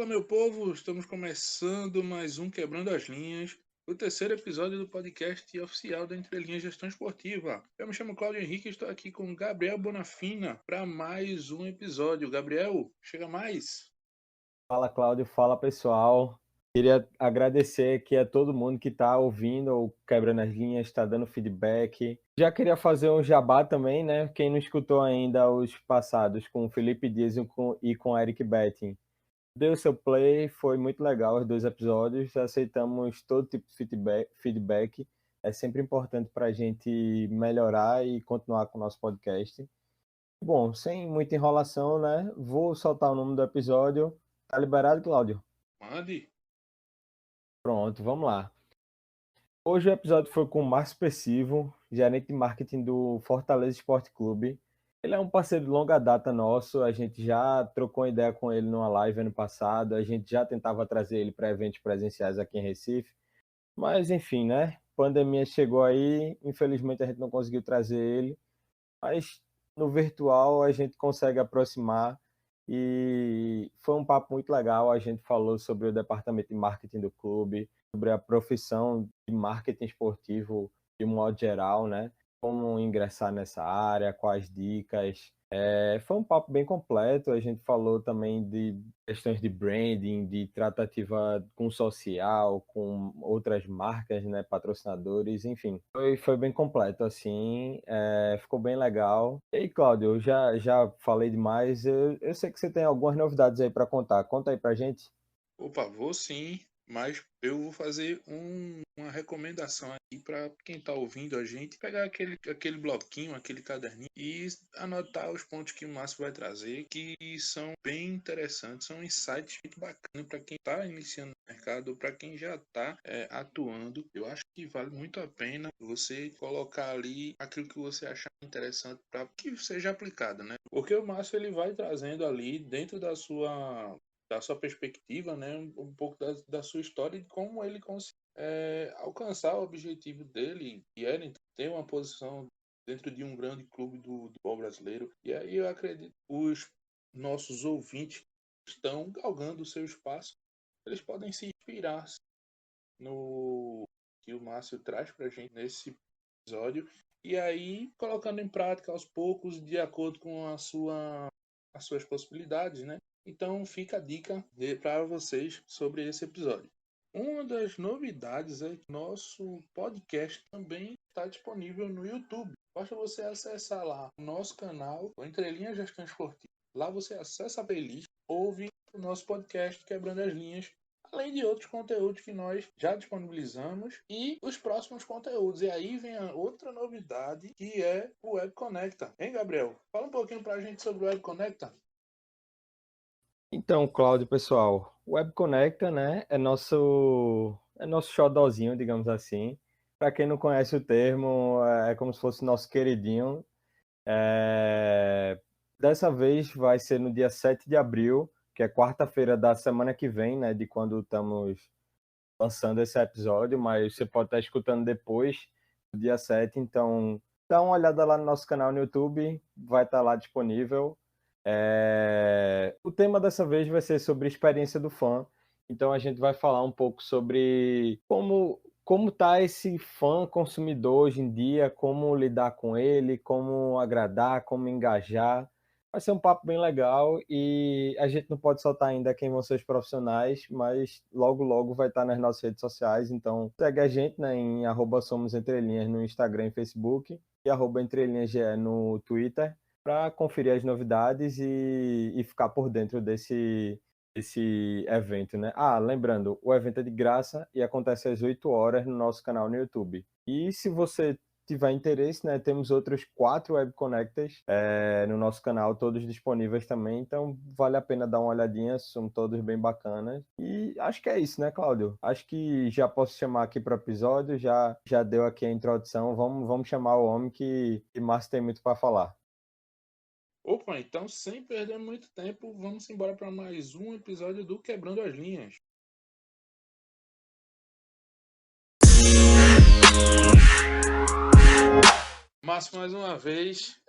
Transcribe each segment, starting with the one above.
meu povo, estamos começando mais um Quebrando as Linhas, o terceiro episódio do podcast oficial da Entre Linhas Gestão Esportiva. Eu me chamo Cláudio Henrique e estou aqui com Gabriel Bonafina para mais um episódio. Gabriel, chega mais! Fala, Cláudio. Fala, pessoal. Queria agradecer aqui a todo mundo que está ouvindo o Quebrando as Linhas, está dando feedback. Já queria fazer um jabá também, né? Quem não escutou ainda os passados com o Felipe Dias e com o Eric Betting, dê o seu play, foi muito legal os dois episódios. Aceitamos todo tipo de feedback. É sempre importante para a gente melhorar e continuar com o nosso podcast. Bom, sem muita enrolação, né? Vou soltar o nome do episódio. Tá liberado, Cláudio? Mande! Pronto, vamos lá. Hoje o episódio foi com o Márcio Pessivo, gerente de marketing do Fortaleza Esporte Clube. Ele é um parceiro de longa data nosso, a gente já trocou ideia com ele numa live ano passado, a gente já tentava trazer ele para eventos presenciais aqui em Recife, mas enfim, né? Pandemia chegou aí, infelizmente a gente não conseguiu trazer ele, mas no virtual a gente consegue aproximar e foi um papo muito legal. A gente falou sobre o departamento de marketing do clube, sobre a profissão de marketing esportivo de um modo geral, né? Como ingressar nessa área, quais dicas. Foi um papo bem completo. A gente falou também de questões de branding, de tratativa com social, com outras marcas, né, patrocinadores, enfim. Foi bem completo, assim, ficou bem legal. E aí, Cláudio, eu já falei demais. Eu sei que você tem algumas novidades aí para contar. Conta aí pra gente. Opa, vou sim, mas eu vou fazer uma recomendação aqui para quem está ouvindo a gente, pegar aquele bloquinho, aquele caderninho e anotar os pontos que o Márcio vai trazer, que são bem interessantes, são insights muito bacanas para quem está iniciando no mercado, para quem já está atuando. Eu acho que vale muito a pena você colocar ali aquilo que você achar interessante para que seja aplicado, né? Porque o Márcio ele vai trazendo ali dentro da sua perspectiva, né, um pouco da sua história e de como ele conseguiu alcançar o objetivo dele, que era ter uma posição dentro de um grande clube do futebol brasileiro. E aí eu acredito que os nossos ouvintes que estão galgando o seu espaço, eles podem se inspirar no que o Márcio traz para a gente nesse episódio, e aí colocando em prática aos poucos, de acordo com as suas possibilidades, né? Então fica a dica para vocês sobre esse episódio. Uma das novidades é que nosso podcast também está disponível no YouTube. Basta você acessar lá o nosso canal, o Entre Linhas Gestão Esportiva. Lá você acessa a playlist, ouve o nosso podcast Quebrando as Linhas, além de outros conteúdos que nós já disponibilizamos e os próximos conteúdos. E aí vem a outra novidade, que é o Web Conecta. Hein, Gabriel? Fala um pouquinho para a gente sobre o Web Conecta. Então, Cláudio, pessoal, o Web Conecta, né, é nosso xodozinho, digamos assim. Para quem não conhece o termo, é como se fosse nosso queridinho. Dessa vez vai ser no dia 7 de abril, que é quarta-feira da semana que vem, né, de quando estamos lançando esse episódio, mas você pode estar escutando depois, do dia 7. Então dá uma olhada lá no nosso canal no YouTube, vai estar lá disponível. O tema dessa vez vai ser sobre a experiência do fã. Então a gente vai falar um pouco sobre como tá esse fã consumidor hoje em dia, como lidar com ele, como agradar, como engajar. Vai ser um papo bem legal e a gente não pode soltar ainda quem vão ser os profissionais, mas logo logo vai estar nas nossas redes sociais. Então segue a gente, né, em @somosentrelinhas no Instagram e Facebook e @entrelinhasge no Twitter, para conferir as novidades e ficar por dentro desse evento, né? Lembrando, o evento é de graça e acontece às 8 horas no nosso canal no YouTube. E se você tiver interesse, né, temos outros 4 Web Connectors no nosso canal, todos disponíveis também, então vale a pena dar uma olhadinha, são todos bem bacanas. E acho que é isso, né, Cláudio? Acho que já posso chamar aqui para o episódio, já deu aqui a introdução, vamos chamar o homem que Márcio tem muito para falar. Opa, então sem perder muito tempo, vamos embora para mais um episódio do Quebrando as Linhas. Márcio, mais uma vez,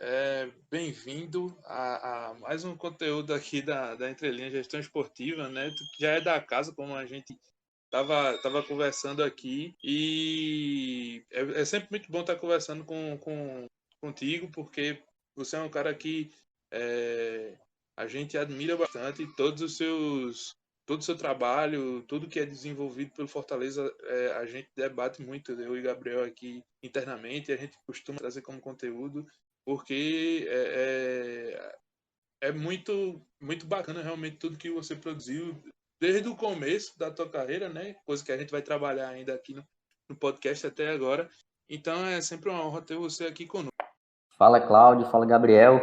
bem-vindo a mais um conteúdo aqui da Entrelinha Gestão Esportiva, né? Tu que já é da casa, como a gente tava conversando aqui, e é sempre muito bom estar conversando contigo, porque você é um cara que a gente admira bastante, todo o seu trabalho, tudo que é desenvolvido pelo Fortaleza, a gente debate muito, eu e Gabriel aqui internamente, e a gente costuma trazer como conteúdo, porque é muito, muito bacana realmente tudo que você produziu desde o começo da tua carreira, né? Coisa que a gente vai trabalhar ainda aqui no podcast até agora. Então é sempre uma honra ter você aqui conosco. Fala, Cláudio, fala, Gabriel.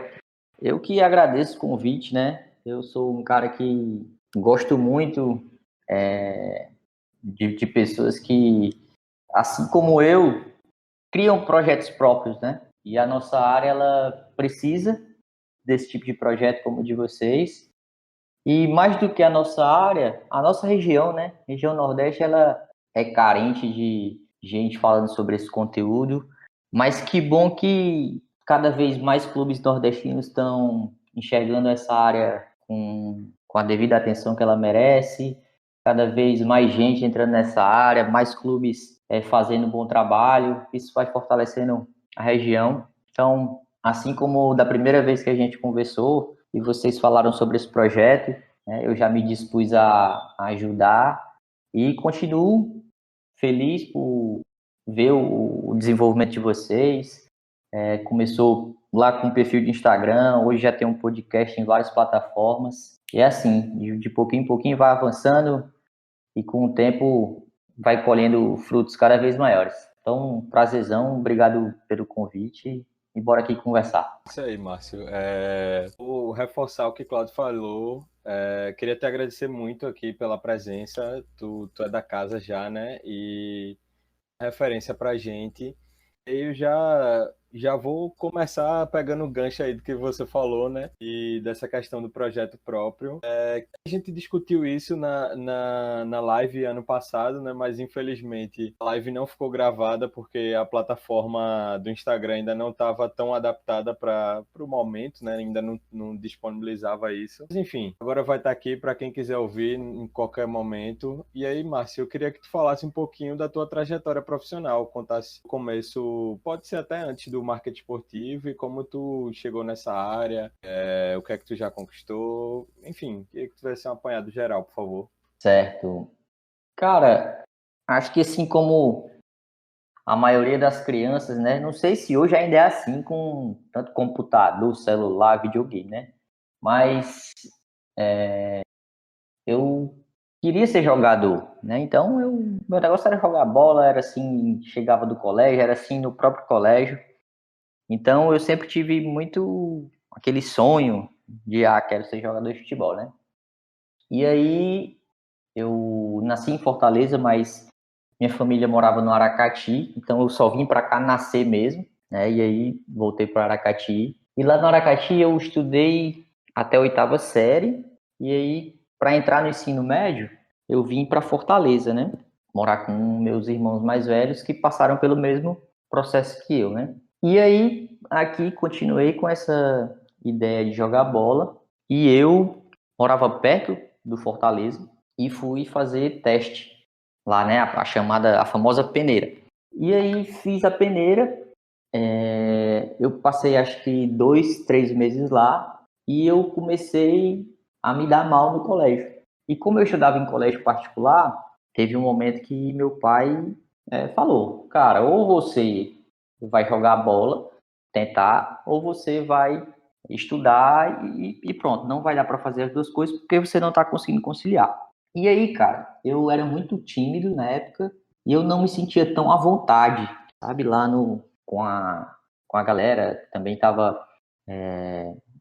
Eu que agradeço o convite, né? Eu sou um cara que gosto muito de pessoas que, assim como eu, criam projetos próprios, né? E a nossa área, ela precisa desse tipo de projeto como o de vocês. E mais do que a nossa área, a nossa região, né? A região Nordeste, ela é carente de gente falando sobre esse conteúdo. Mas que bom que cada vez mais clubes nordestinos estão enxergando essa área com a devida atenção que ela merece. Cada vez mais gente entrando nessa área, mais clubes fazendo um bom trabalho. Isso vai fortalecendo a região. Então, assim como da primeira vez que a gente conversou e vocês falaram sobre esse projeto, né, eu já me dispus a ajudar e continuo feliz por ver o desenvolvimento de vocês. Começou lá com um perfil de Instagram, hoje já tem um podcast em várias plataformas. E é assim, de pouquinho em pouquinho vai avançando e com o tempo vai colhendo frutos cada vez maiores. Então, prazerzão, obrigado pelo convite e bora aqui conversar. Isso aí, Márcio. Vou reforçar o que o Claudio falou. Queria te agradecer muito aqui pela presença. Tu é da casa já, né? E referência pra gente. Eu já vou começar pegando o gancho aí do que você falou, né? E dessa questão do projeto próprio. A gente discutiu isso na live ano passado, né? Mas infelizmente a live não ficou gravada porque a plataforma do Instagram ainda não estava tão adaptada para o momento, né? Ainda não disponibilizava isso. Mas enfim, agora vai estar aqui para quem quiser ouvir em qualquer momento. E aí, Márcio, eu queria que tu falasse um pouquinho da tua trajetória profissional, contasse o começo, pode ser até antes do marketing esportivo e como tu chegou nessa área, o que é que tu já conquistou, enfim, queria que tu tivesse um apanhado geral, por favor. Certo. Cara, acho que assim como a maioria das crianças, né? Não sei se hoje ainda é assim com tanto computador, celular, videogame, né? Mas eu queria ser jogador, né? Então, meu negócio era jogar bola, era assim, chegava do colégio, era assim no próprio colégio. Então, eu sempre tive muito aquele sonho de, quero ser jogador de futebol, né? E aí, eu nasci em Fortaleza, mas minha família morava no Aracati, então eu só vim para cá nascer mesmo, né? E aí, voltei para Aracati. E lá no Aracati, eu estudei até a 8ª série, e aí, para entrar no ensino médio, eu vim para Fortaleza, né? Morar com meus irmãos mais velhos que passaram pelo mesmo processo que eu, né? E aí, aqui, continuei com essa ideia de jogar bola. E eu morava perto do Fortaleza e fui fazer teste lá, né? A famosa peneira. E aí, fiz a peneira. Eu passei, acho que 2, 3 meses lá. E eu comecei a me dar mal no colégio. E como eu estudava em colégio particular, teve um momento que meu pai falou, cara, ou você vai jogar bola, tentar, ou você vai estudar e pronto, não vai dar para fazer as duas coisas porque você não está conseguindo conciliar. E aí, cara, eu era muito tímido na época e eu não me sentia tão à vontade, sabe, lá com a galera, também estava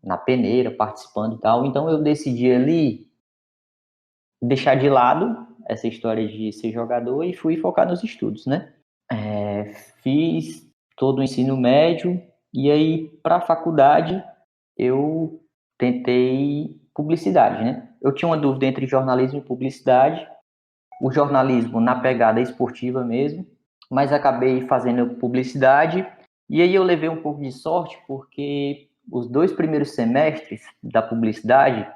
na peneira participando e tal, então eu decidi ali deixar de lado essa história de ser jogador e fui focar nos estudos, né? Fiz todo o ensino médio e aí para a faculdade eu tentei publicidade, né? Eu tinha uma dúvida entre jornalismo e publicidade, o jornalismo na pegada esportiva mesmo, mas acabei fazendo publicidade E aí eu levei um pouco de sorte, porque os 2 primeiros semestres da publicidade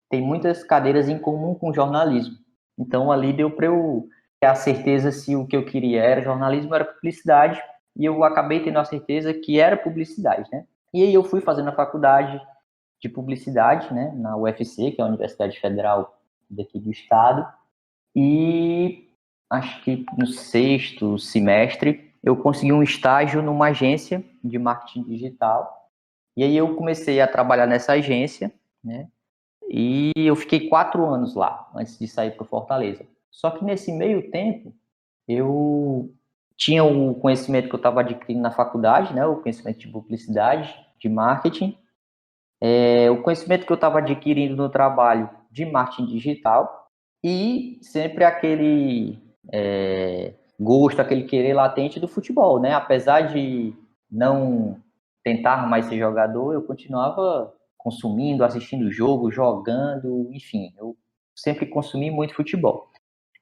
tem muitas cadeiras em comum com jornalismo. Então, ali deu para eu ter a certeza se o que eu queria era jornalismo, era publicidade, e eu acabei tendo a certeza que era publicidade, né? E aí eu fui fazendo a faculdade de publicidade, né, na UFC, que é a Universidade Federal daqui do estado, e acho que no 6º semestre eu consegui um estágio numa agência de marketing digital, e aí eu comecei a trabalhar nessa agência, né, e eu fiquei 4 anos lá, antes de sair para o Fortaleza. Só que nesse meio tempo, eu tinha o conhecimento que eu estava adquirindo na faculdade, né, o conhecimento de publicidade, de marketing, o conhecimento que eu estava adquirindo no trabalho de marketing digital e sempre aquele gosto, aquele querer latente do futebol, né? Apesar de não tentar mais ser jogador, eu continuava consumindo, assistindo o jogo, jogando, enfim, eu sempre consumi muito futebol.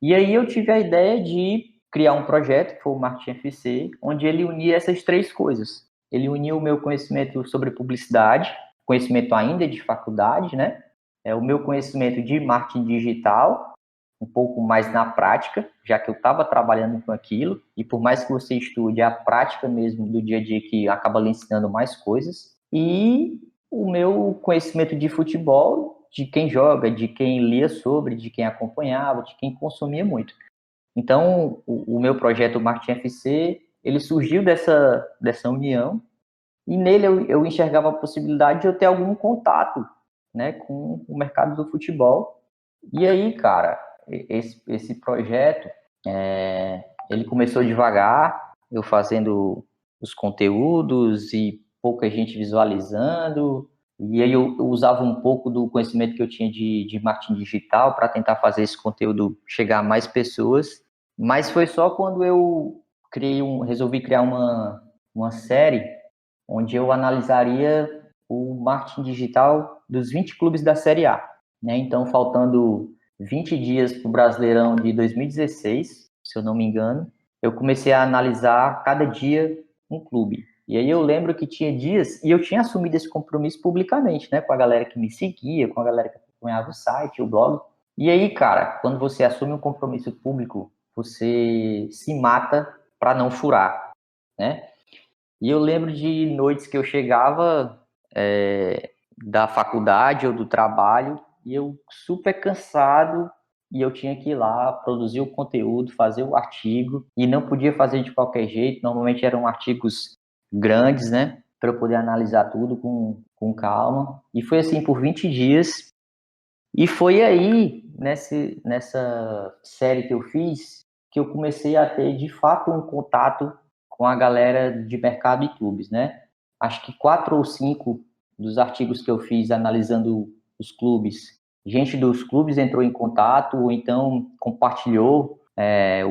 E aí eu tive a ideia de criar um projeto, que foi o Marketing FC, onde ele unia essas 3 coisas. Ele uniu o meu conhecimento sobre publicidade, conhecimento ainda de faculdade, né? O meu conhecimento de marketing digital, um pouco mais na prática, já que eu estava trabalhando com aquilo, e por mais que você estude, a prática mesmo do dia a dia que acaba lhe ensinando mais coisas, e o meu conhecimento de futebol, de quem joga, de quem lia sobre, de quem acompanhava, de quem consumia muito. Então, o meu projeto Marketing FC, ele surgiu dessa união, e nele eu enxergava a possibilidade de eu ter algum contato, né, com o mercado do futebol. E aí, cara, esse projeto, ele começou devagar, eu fazendo os conteúdos e pouca gente visualizando, e aí eu usava um pouco do conhecimento que eu tinha de marketing digital para tentar fazer esse conteúdo chegar a mais pessoas, mas foi só quando eu resolvi criar uma série onde eu analisaria o marketing digital dos 20 clubes da Série A, né? Então, faltando 20 dias para o Brasileirão de 2016, se eu não me engano, eu comecei a analisar cada dia um clube. E aí eu lembro que tinha dias, e eu tinha assumido esse compromisso publicamente, né, com a galera que me seguia, com a galera que acompanhava o site, o blog. E aí, cara, quando você assume um compromisso público, você se mata para não furar, né? E eu lembro de noites que eu chegava da faculdade ou do trabalho e eu super cansado e eu tinha que ir lá produzir o conteúdo, fazer o artigo e não podia fazer de qualquer jeito. Normalmente eram artigos grandes, né? Para eu poder analisar tudo com calma. E foi assim por 20 dias. E foi aí, nessa série que eu fiz, que eu comecei a ter, de fato, um contato com a galera de mercado e clubes, né? Acho que 4 ou 5 dos artigos que eu fiz analisando os clubes, gente dos clubes entrou em contato, ou então compartilhou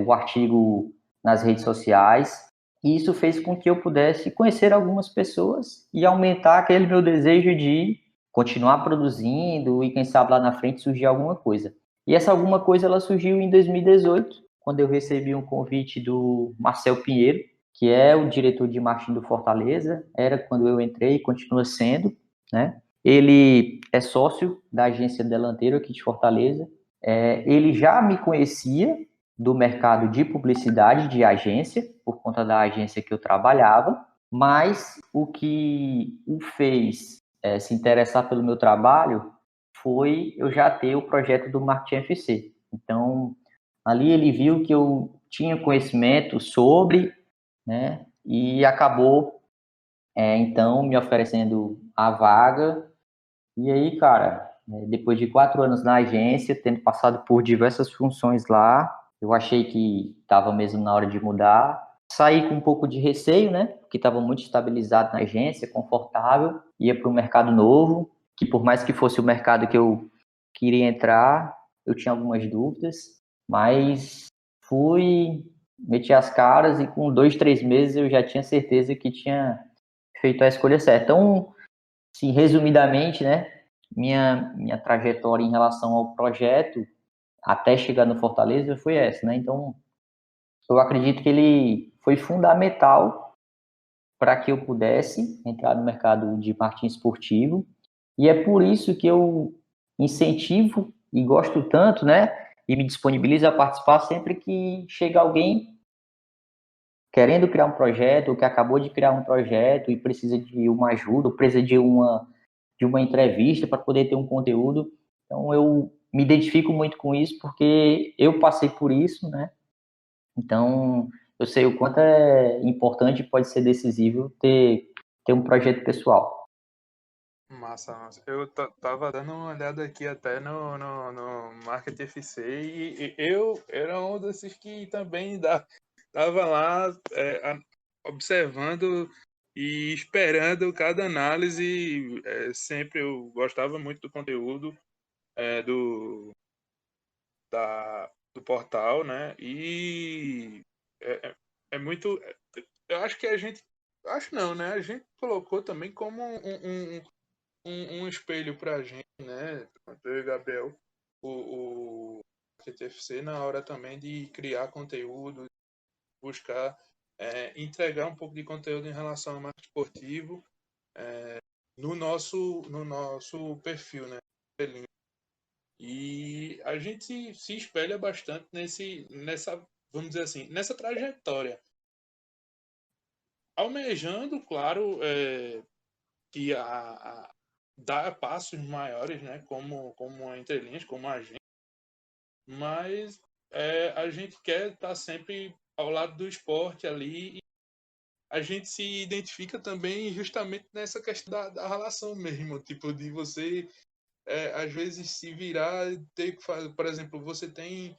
o artigo nas redes sociais, e isso fez com que eu pudesse conhecer algumas pessoas e aumentar aquele meu desejo de continuar produzindo e quem sabe lá na frente surgir alguma coisa. E essa alguma coisa ela surgiu em 2018, quando eu recebi um convite do Marcel Pinheiro, que é o diretor de marketing do Fortaleza, era quando eu entrei e continua sendo, né? Ele é sócio da agência Delanteiro aqui de Fortaleza. Ele já me conhecia do mercado de publicidade de agência, por conta da agência que eu trabalhava, mas o que o fez se interessar pelo meu trabalho foi eu já ter o projeto do Marketing FC. Então, ali ele viu que eu tinha conhecimento sobre, né, e acabou, então, me oferecendo a vaga. E aí, cara, depois de 4 anos na agência, tendo passado por diversas funções lá, eu achei que estava mesmo na hora de mudar. Saí com um pouco de receio, né? Porque estava muito estabilizado na agência, confortável. Ia para um mercado novo, que por mais que fosse o mercado que eu queria entrar, eu tinha algumas dúvidas. Mas fui, meti as caras e com 2, 3 meses eu já tinha certeza que tinha feito a escolha certa. Então, assim, resumidamente, né? Minha trajetória em relação ao projeto até chegar no Fortaleza foi essa, né? Então, eu acredito que ele foi fundamental para que eu pudesse entrar no mercado de marketing esportivo. E é por isso que eu incentivo e gosto tanto, né? E me disponibilizo a participar sempre que chega alguém querendo criar um projeto, ou que acabou de criar um projeto e precisa de uma ajuda, ou precisa de uma entrevista para poder ter um conteúdo. Então, eu me identifico muito com isso, porque eu passei por isso, né? Então, eu sei o quanto é importante e pode ser decisivo ter um projeto pessoal. Massa, massa. Eu tava dando uma olhada aqui até no Market FC e eu era um desses que também tava lá observando e esperando cada análise. Sempre eu gostava muito do conteúdo do, do portal, né? E é, é, é muito. Eu acho que a gente. Acho não, né? A gente colocou também como um espelho pra gente, né? Eu e Gabriel, o CTFC, na hora também de criar conteúdo, buscar entregar um pouco de conteúdo em relação ao marketing esportivo no nosso perfil, né? E a gente se espelha bastante nessa, vamos dizer assim, nessa trajetória. Almejando, claro, que dar passos maiores, né, como entrelinhas, como agente, mas a gente quer estar sempre ao lado do esporte ali e a gente se identifica também justamente nessa questão da relação mesmo, tipo, de você às vezes se virar, ter que fazer, por exemplo, você tem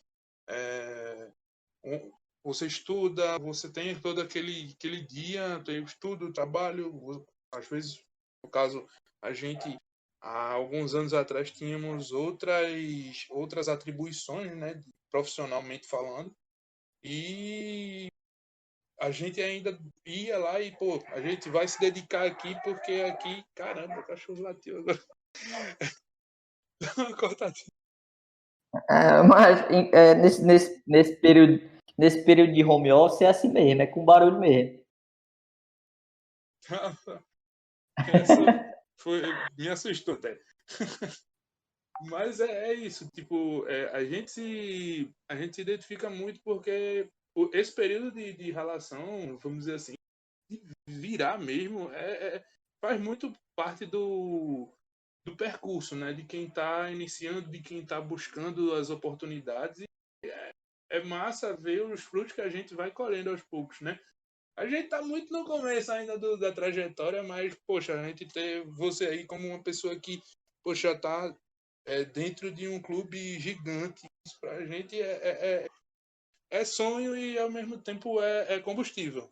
você estuda, você tem todo aquele dia, tem estudo, trabalho, às vezes, no caso, a gente, há alguns anos atrás, tínhamos outras atribuições, né, profissionalmente falando, e a gente ainda ia lá e, pô, a gente vai se dedicar aqui, porque aqui, caramba, o cachorro latiu agora. Cortadinho. Mas nesse período de home office é assim mesmo, é com barulho mesmo. Essa me assustou até. Mas é isso, tipo, a gente se identifica muito porque esse período de relação, vamos dizer assim, de virar mesmo, faz muito parte do percurso, né? De quem está iniciando, de quem está buscando as oportunidades. E é massa ver os frutos que a gente vai colhendo aos poucos, né? A gente tá muito no começo ainda da trajetória, mas, poxa, a gente ter você aí como uma pessoa que, poxa, tá dentro de um clube gigante, isso pra gente é sonho e ao mesmo tempo é combustível.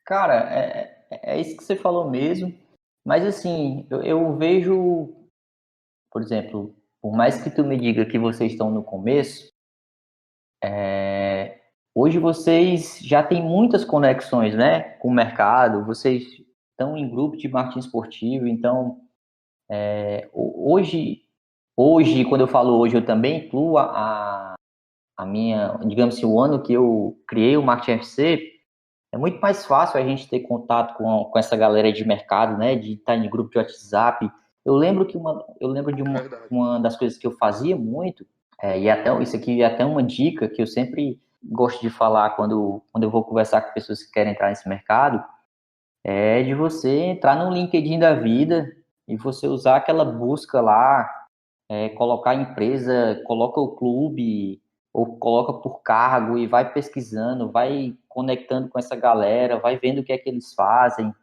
Cara, é isso que você falou mesmo. Mas assim, eu vejo, por exemplo, por mais que tu me diga que vocês estão no começo, hoje vocês já têm muitas conexões, né, com o mercado, vocês estão em grupo de marketing esportivo, então hoje, quando eu falo hoje, eu também incluo a minha, digamos assim, o ano que eu criei o Marketing FC, é muito mais fácil a gente ter contato com essa galera de mercado, né, de estar em grupo de WhatsApp. Eu lembro de Verdade. uma das coisas que eu fazia muito, e até isso aqui é até uma dica que eu sempre gosto de falar quando eu vou conversar com pessoas que querem entrar nesse mercado, é de você entrar no LinkedIn da vida e você usar aquela busca lá, colocar a empresa, coloca o clube, ou coloca por cargo e vai pesquisando, vai conectando com essa galera, vai vendo o que é que eles fazem.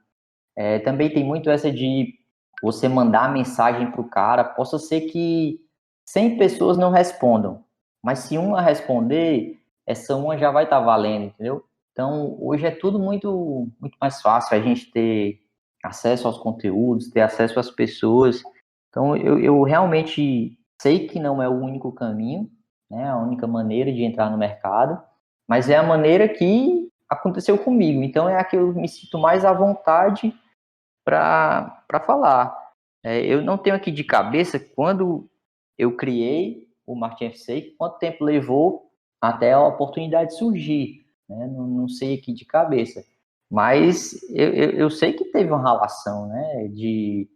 Também tem muito essa de você mandar mensagem para o cara, possa ser que 100 pessoas não respondam, mas se uma responder, essa uma já vai estar valendo, entendeu? Então, hoje é tudo muito, muito mais fácil a gente ter acesso aos conteúdos, ter acesso às pessoas. Então, eu realmente sei que não é o único caminho, né, a única maneira de entrar no mercado, mas é a maneira que aconteceu comigo. Então, é a que eu me sinto mais à vontade para falar. Eu não tenho aqui de cabeça quando eu criei o Martin FC, quanto tempo levou até a oportunidade surgir, né? Não sei aqui de cabeça. Mas eu sei que teve uma relação, né? De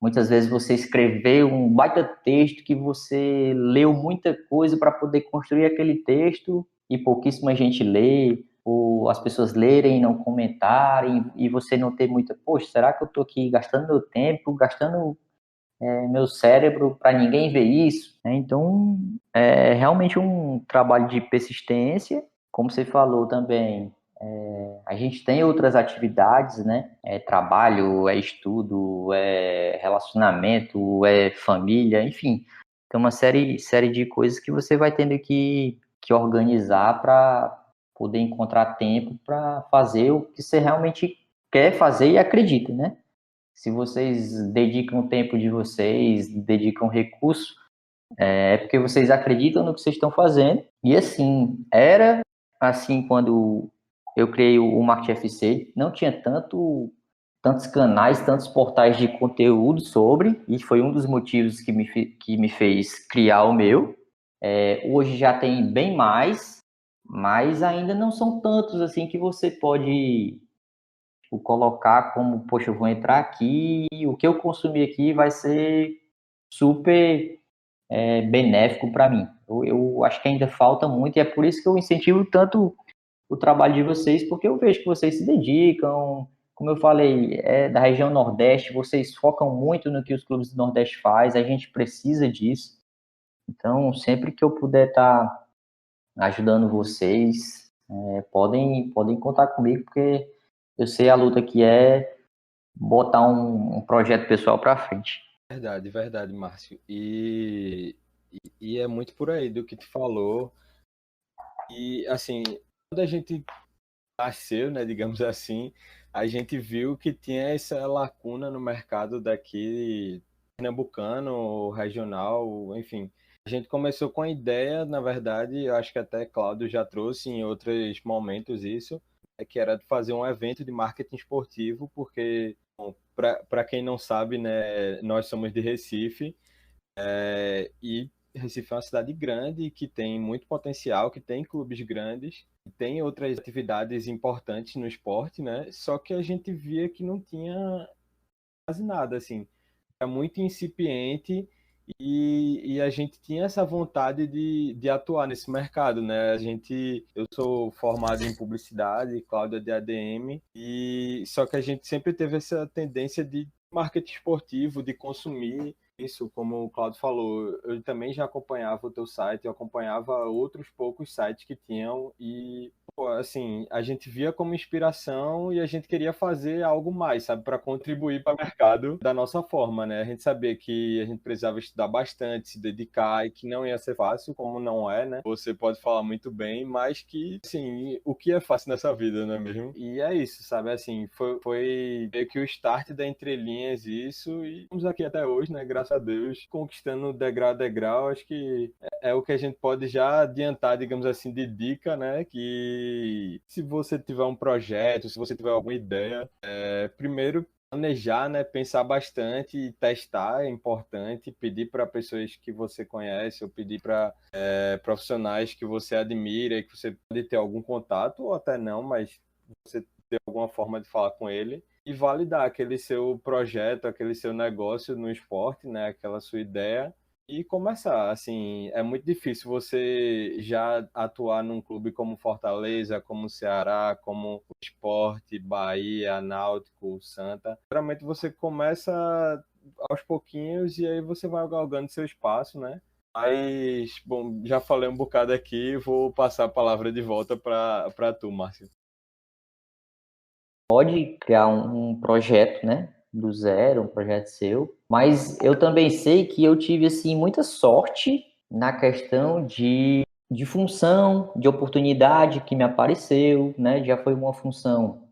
muitas vezes você escrever um baita texto que você leu muita coisa para poder construir aquele texto e pouquíssima gente lê, ou as pessoas lerem e não comentarem, e você não ter muita, poxa, será que eu estou aqui gastando meu tempo, gastando meu cérebro para ninguém ver isso? Então, é realmente um trabalho de persistência, como você falou também. A gente tem outras atividades, né? É trabalho, é estudo, é relacionamento, é família, enfim. Tem uma série de coisas que você vai tendo que organizar para poder encontrar tempo para fazer o que você realmente quer fazer e acredita, né? Se vocês dedicam o tempo de vocês, dedicam recurso, é porque vocês acreditam no que vocês estão fazendo. E assim, era assim quando eu criei o Market FC, não tinha tantos canais, tantos portais de conteúdo sobre, e foi um dos motivos que me fez criar o meu. Hoje já tem bem mais, mas ainda não são tantos assim que você pode colocar como, poxa, eu vou entrar aqui e o que eu consumir aqui vai ser super benéfico para mim. Eu acho que ainda falta muito e é por isso que eu incentivo tanto o trabalho de vocês, porque eu vejo que vocês se dedicam, como eu falei, é da região Nordeste, vocês focam muito no que os clubes do Nordeste faz, a gente precisa disso. Então, sempre que eu puder estar ajudando vocês, podem contar comigo, porque eu sei a luta que é botar um projeto pessoal para frente. Verdade, verdade, Márcio. E é muito por aí do que tu falou. E, assim, quando a gente nasceu, né, digamos assim, a gente viu que tinha essa lacuna no mercado daqui, pernambucano, regional, enfim. A gente começou com a ideia, na verdade, eu acho que até Cláudio já trouxe em outros momentos isso, que era de fazer um evento de marketing esportivo, porque, para quem não sabe, né, nós somos de Recife, e Recife é uma cidade grande que tem muito potencial, que tem clubes grandes, tem outras atividades importantes no esporte, né? Só que a gente via que não tinha quase nada, assim. Era muito incipiente e a gente tinha essa vontade de atuar nesse mercado, né? Eu sou formado em publicidade, Cláudia de ADM, e só que a gente sempre teve essa tendência de marketing esportivo, de consumir isso, como o Claudio falou. Eu também já acompanhava o teu site, eu acompanhava outros poucos sites que tinham e pô, assim, a gente via como inspiração e a gente queria fazer algo mais, sabe, para contribuir para o mercado da nossa forma, né? A gente sabia que a gente precisava estudar bastante, se dedicar e que não ia ser fácil, como não é, né? Você pode falar muito bem, mas que, assim, o que é fácil nessa vida, não é mesmo? E é isso, sabe? Assim, foi meio que o start da Entrelinhas isso e estamos aqui até hoje, né? Graças a Deus, conquistando degrau a degrau. Acho que é o que a gente pode já adiantar, digamos assim, de dica, né? Que se você tiver um projeto, se você tiver alguma ideia, primeiro planejar, né? Pensar bastante e testar é importante. Pedir para pessoas que você conhece ou pedir para profissionais que você admira e que você pode ter algum contato ou até não, mas você ter alguma forma de falar com ele e validar aquele seu projeto, aquele seu negócio no esporte, né? Aquela sua ideia e começar. Assim, é muito difícil você já atuar num clube como Fortaleza, como Ceará, como o Sport, Bahia, Náutico, Santa. Geralmente você começa aos pouquinhos e aí você vai galgando seu espaço, né? Mas, bom, já falei um bocado aqui, vou passar a palavra de volta para tu, Márcio. Pode criar um projeto, né, do zero, um projeto seu, mas eu também sei que eu tive, assim, muita sorte na questão de função, de oportunidade que me apareceu, né, já foi uma função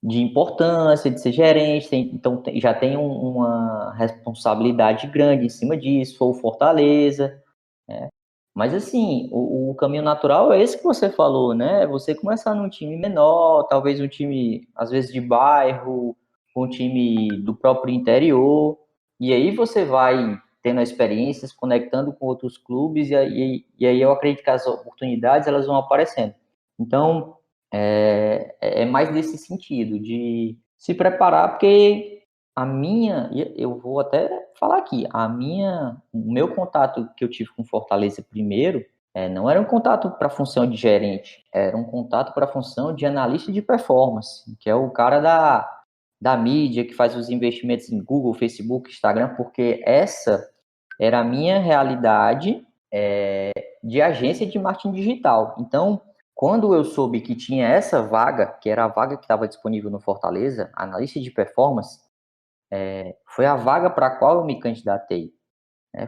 de importância, de ser gerente, então já tem uma responsabilidade grande em cima disso, ou Fortaleza, né? Mas assim, o caminho natural é esse que você falou, né? Você começar num time menor, talvez um time, às vezes, de bairro, um time do próprio interior, e aí você vai tendo experiências, conectando com outros clubes, e aí eu acredito que as oportunidades elas vão aparecendo. Então, é é mais nesse sentido, de se preparar, porque eu vou até falar aqui, o meu contato que eu tive com Fortaleza primeiro, não era um contato para a função de gerente, era um contato para a função de analista de performance, que é o cara da mídia, que faz os investimentos em Google, Facebook, Instagram, porque essa era a minha realidade de agência de marketing digital. Então, quando eu soube que tinha essa vaga, que era a vaga que estava disponível no Fortaleza, analista de performance, foi a vaga para a qual eu me candidatei.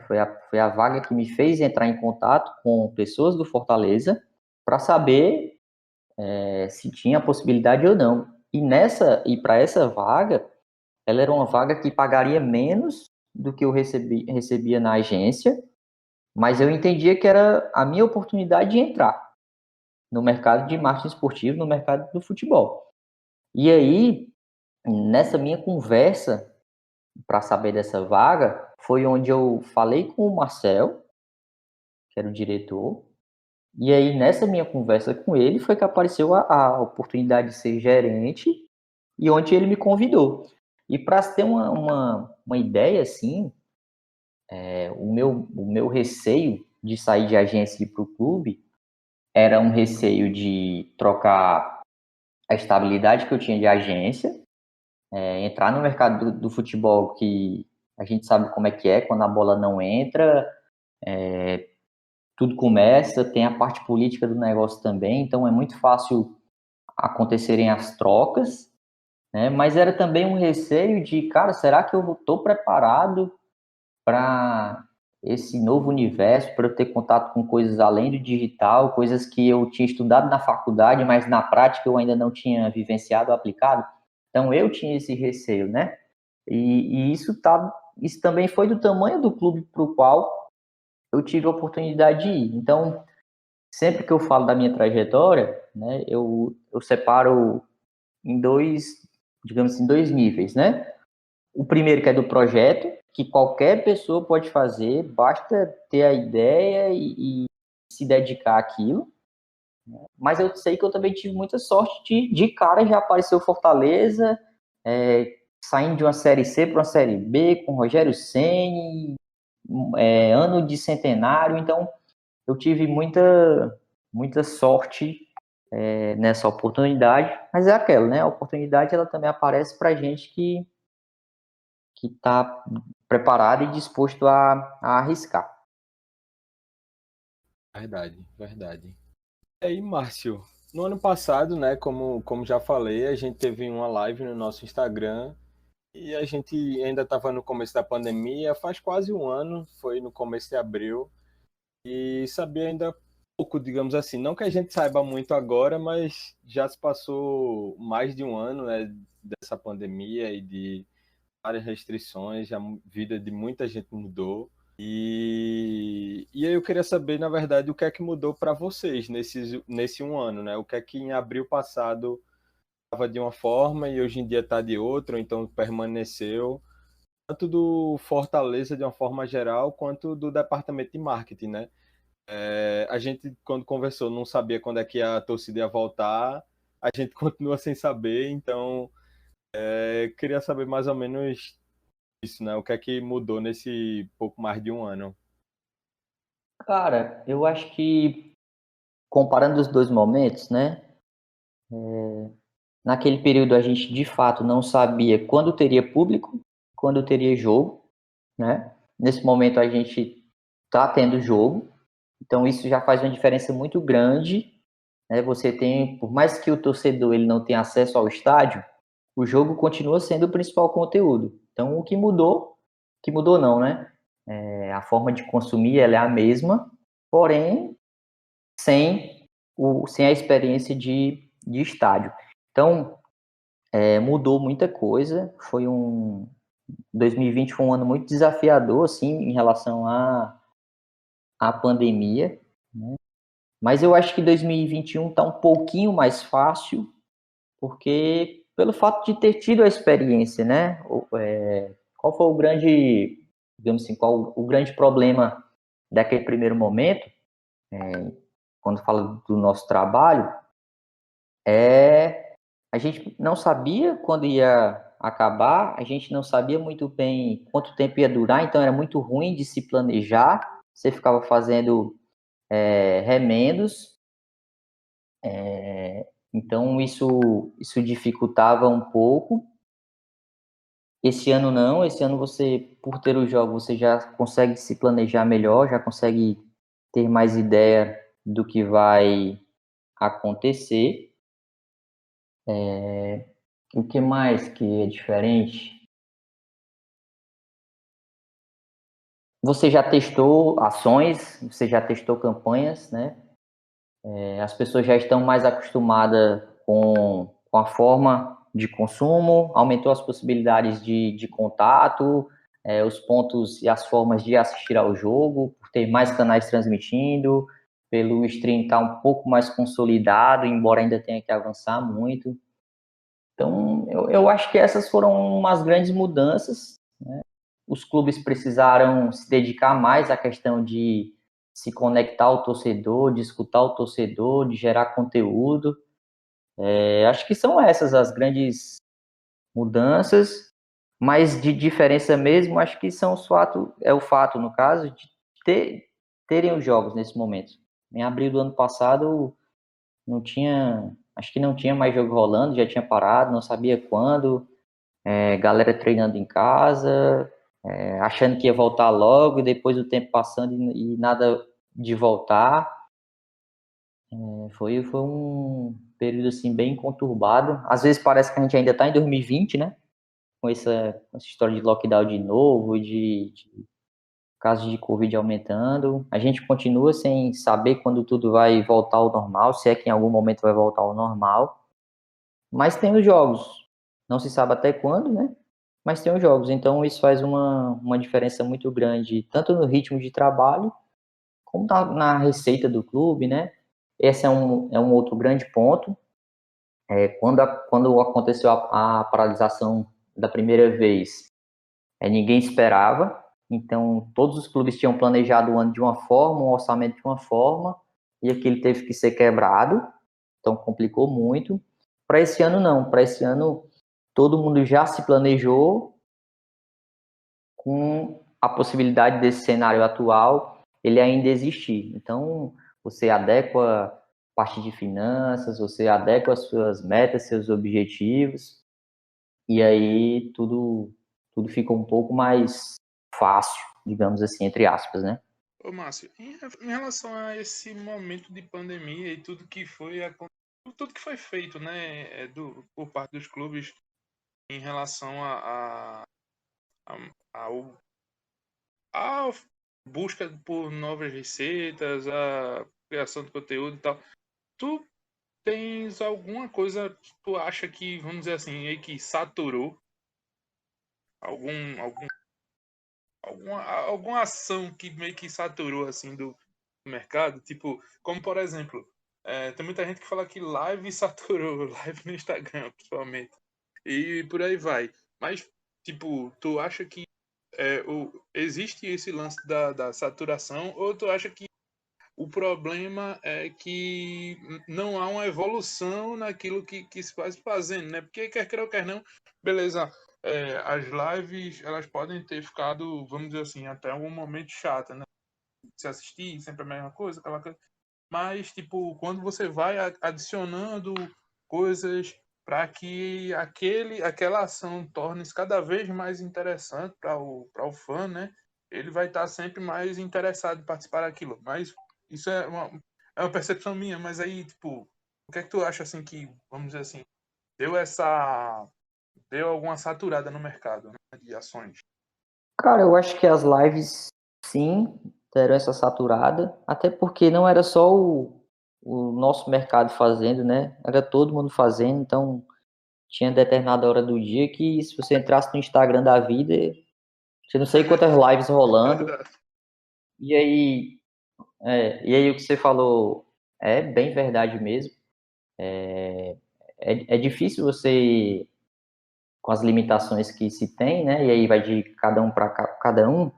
Foi a vaga que me fez entrar em contato com pessoas do Fortaleza para saber se tinha possibilidade ou não. E para essa vaga, ela era uma vaga que pagaria menos do que eu recebia na agência, mas eu entendia que era a minha oportunidade de entrar no mercado de marketing esportivo, no mercado do futebol. E aí, nessa minha conversa para saber dessa vaga, foi onde eu falei com o Marcel, que era o diretor, e aí nessa minha conversa com ele foi que apareceu a oportunidade de ser gerente e onde ele me convidou. E para ter uma ideia, assim, o meu receio de sair de agência e ir para o clube era um receio de trocar a estabilidade que eu tinha de agência, entrar no mercado do futebol, que a gente sabe como é que é, quando a bola não entra, tudo começa, tem a parte política do negócio também, então é muito fácil acontecerem as trocas, né? Mas era também um receio de, cara, será que eu estou preparado para esse novo universo, para eu ter contato com coisas além do digital, coisas que eu tinha estudado na faculdade, mas na prática eu ainda não tinha vivenciado ou aplicado. Então eu tinha esse receio, né? E isso também foi do tamanho do clube para o qual eu tive a oportunidade de ir. Então, sempre que eu falo da minha trajetória, né, eu separo em digamos assim, dois níveis, né? O primeiro, que é do projeto, que qualquer pessoa pode fazer, basta ter a ideia e se dedicar àquilo. Mas eu sei que eu também tive muita sorte de cara já apareceu Fortaleza, saindo de uma Série C para uma Série B, com Rogério Ceni, ano de centenário, então eu tive muita sorte nessa oportunidade, mas é aquela, né? A oportunidade ela também aparece para gente que está preparado e disposto a arriscar. Verdade, verdade. E aí, Márcio, no ano passado, né, como já falei, a gente teve uma live no nosso Instagram e a gente ainda estava no começo da pandemia, faz quase um ano, foi no começo de abril, e sabia ainda pouco, digamos assim. Não que a gente saiba muito agora, mas já se passou mais de um ano, né, dessa pandemia e de várias restrições, a vida de muita gente mudou. E aí eu queria saber, na verdade, o que é que mudou para vocês nesse um ano, né? O que é que em abril passado estava de uma forma e hoje em dia está de outra, ou então permaneceu, tanto do Fortaleza de uma forma geral, quanto do departamento de marketing, né? A gente, quando conversou, não sabia quando é que a torcida ia voltar, a gente continua sem saber, então queria saber mais ou menos isso, né? O que é que mudou nesse pouco mais de um ano? Cara, eu acho que, comparando os dois momentos, né? Naquele período a gente, de fato, não sabia quando teria público, quando teria jogo, né? Nesse momento a gente está tendo jogo, então isso já faz uma diferença muito grande, né? Você tem, por mais que o torcedor ele não tenha acesso ao estádio, o jogo continua sendo o principal conteúdo. Então o que mudou não, né? A forma de consumir ela é a mesma, porém sem a experiência de estádio. Então mudou muita coisa. 2020 foi um ano muito desafiador, assim, em relação à pandemia, né? Mas eu acho que 2021 está um pouquinho mais fácil, porque pelo fato de ter tido a experiência, né? Qual foi o grande, digamos assim, qual o grande problema daquele primeiro momento, quando fala do nosso trabalho, é a gente não sabia quando ia acabar, a gente não sabia muito bem quanto tempo ia durar, então era muito ruim de se planejar. Você ficava fazendo remendos, então isso dificultava um pouco. Esse ano não, esse ano você, por ter os jogos, você já consegue se planejar melhor, já consegue ter mais ideia do que vai acontecer. O que mais que é diferente? Você já testou ações, você já testou campanhas, né? As pessoas já estão mais acostumadas com a forma de consumo, aumentou as possibilidades de contato, os pontos e as formas de assistir ao jogo, por ter mais canais transmitindo, pelo stream estar um pouco mais consolidado, embora ainda tenha que avançar muito. Então, eu acho que essas foram umas grandes mudanças, né? Os clubes precisaram se dedicar mais à questão de se conectar ao torcedor, de escutar o torcedor, de gerar conteúdo. Acho que são essas as grandes mudanças, mas de diferença mesmo, acho que são o fato, no caso, de terem os jogos nesse momento. Em abril do ano passado, acho que não tinha mais jogo rolando, já tinha parado, não sabia quando, galera treinando em casa, achando que ia voltar logo, e depois o tempo passando e nada de voltar. Foi um período assim bem conturbado. Às vezes parece que a gente ainda está em 2020, né? Com essa história de lockdown de novo, de casos de Covid aumentando. A gente continua sem saber quando tudo vai voltar ao normal, se é que em algum momento vai voltar ao normal. Mas tem os jogos. Não se sabe até quando, né? Mas tem os jogos. Então isso faz uma diferença muito grande, tanto no ritmo de trabalho, como na receita do clube, né? Esse é um outro grande ponto. Quando aconteceu a paralisação da primeira vez, ninguém esperava. Então, todos os clubes tinham planejado o ano de uma forma, um orçamento de uma forma, e aquilo teve que ser quebrado. Então, complicou muito. Para esse ano, não. Para esse ano, todo mundo já se planejou com a possibilidade desse cenário atual ele ainda existir. Então, você adequa a parte de finanças, você adequa as suas metas, seus objetivos, e aí tudo fica um pouco mais fácil, digamos assim, entre aspas, né? Ô, Márcio, em relação a esse momento de pandemia e tudo que foi feito, né, por parte dos clubes em relação a busca por novas receitas, a criação de conteúdo e tal, tu tens alguma coisa que tu acha que, vamos dizer assim, meio que saturou? Alguma ação que meio que saturou assim do mercado? Tipo, como por exemplo, tem muita gente que fala que live saturou, live no Instagram, principalmente. E por aí vai. Mas, tipo, tu acha que existe esse lance da saturação, ou tu acha que o problema é que não há uma evolução naquilo que se faz fazendo, né? Porque quer queira ou quer não, beleza, as lives elas podem ter ficado, vamos dizer assim, até algum momento chata, né? Se assistir, sempre a mesma coisa, aquela coisa. Mas, tipo, quando você vai adicionando coisas para que aquela ação torne-se cada vez mais interessante para o fã, né? Ele vai estar sempre mais interessado em participar daquilo. Mas isso é uma percepção minha, mas aí, tipo, o que é que tu acha, assim, que, vamos dizer assim, deu alguma saturada no mercado, né, de ações? Cara, eu acho que as lives, sim, deram essa saturada, até porque não era só o nosso mercado fazendo, né? Era todo mundo fazendo, então tinha determinada hora do dia que se você entrasse no Instagram da vida, você não sei quantas lives rolando, e aí, o que você falou é bem verdade mesmo. É difícil você, com as limitações que se tem, né? E aí vai de cada um para cada um.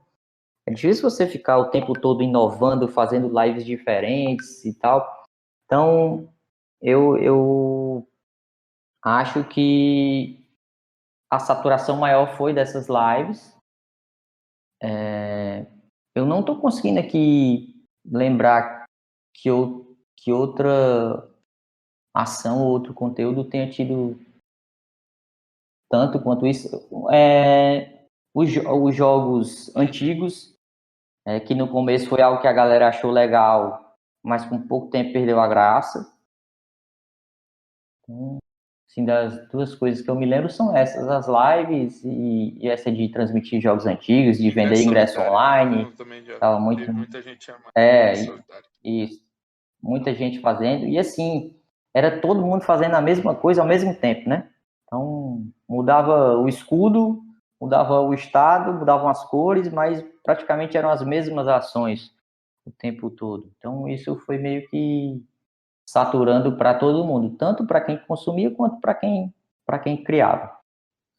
É difícil você ficar o tempo todo inovando, fazendo lives diferentes e tal. Então, eu Acho que a saturação maior foi dessas lives. Eu não estou conseguindo aqui lembrar que outra ação ou outro conteúdo tenha tido tanto quanto isso. Os jogos antigos, que no começo foi algo que a galera achou legal, mas com pouco tempo perdeu a graça. Então, assim, das duas coisas que eu me lembro são essas, as lives e essa de transmitir jogos antigos, de vender ingresso online. Tava muito... Muita gente chama isso. Muita gente fazendo. E assim, era todo mundo fazendo a mesma coisa ao mesmo tempo, né? Então, mudava o escudo, mudava o estado, mudavam as cores, mas praticamente eram as mesmas ações o tempo todo. Então, isso foi meio que saturando para todo mundo, tanto para quem consumia quanto para quem criava.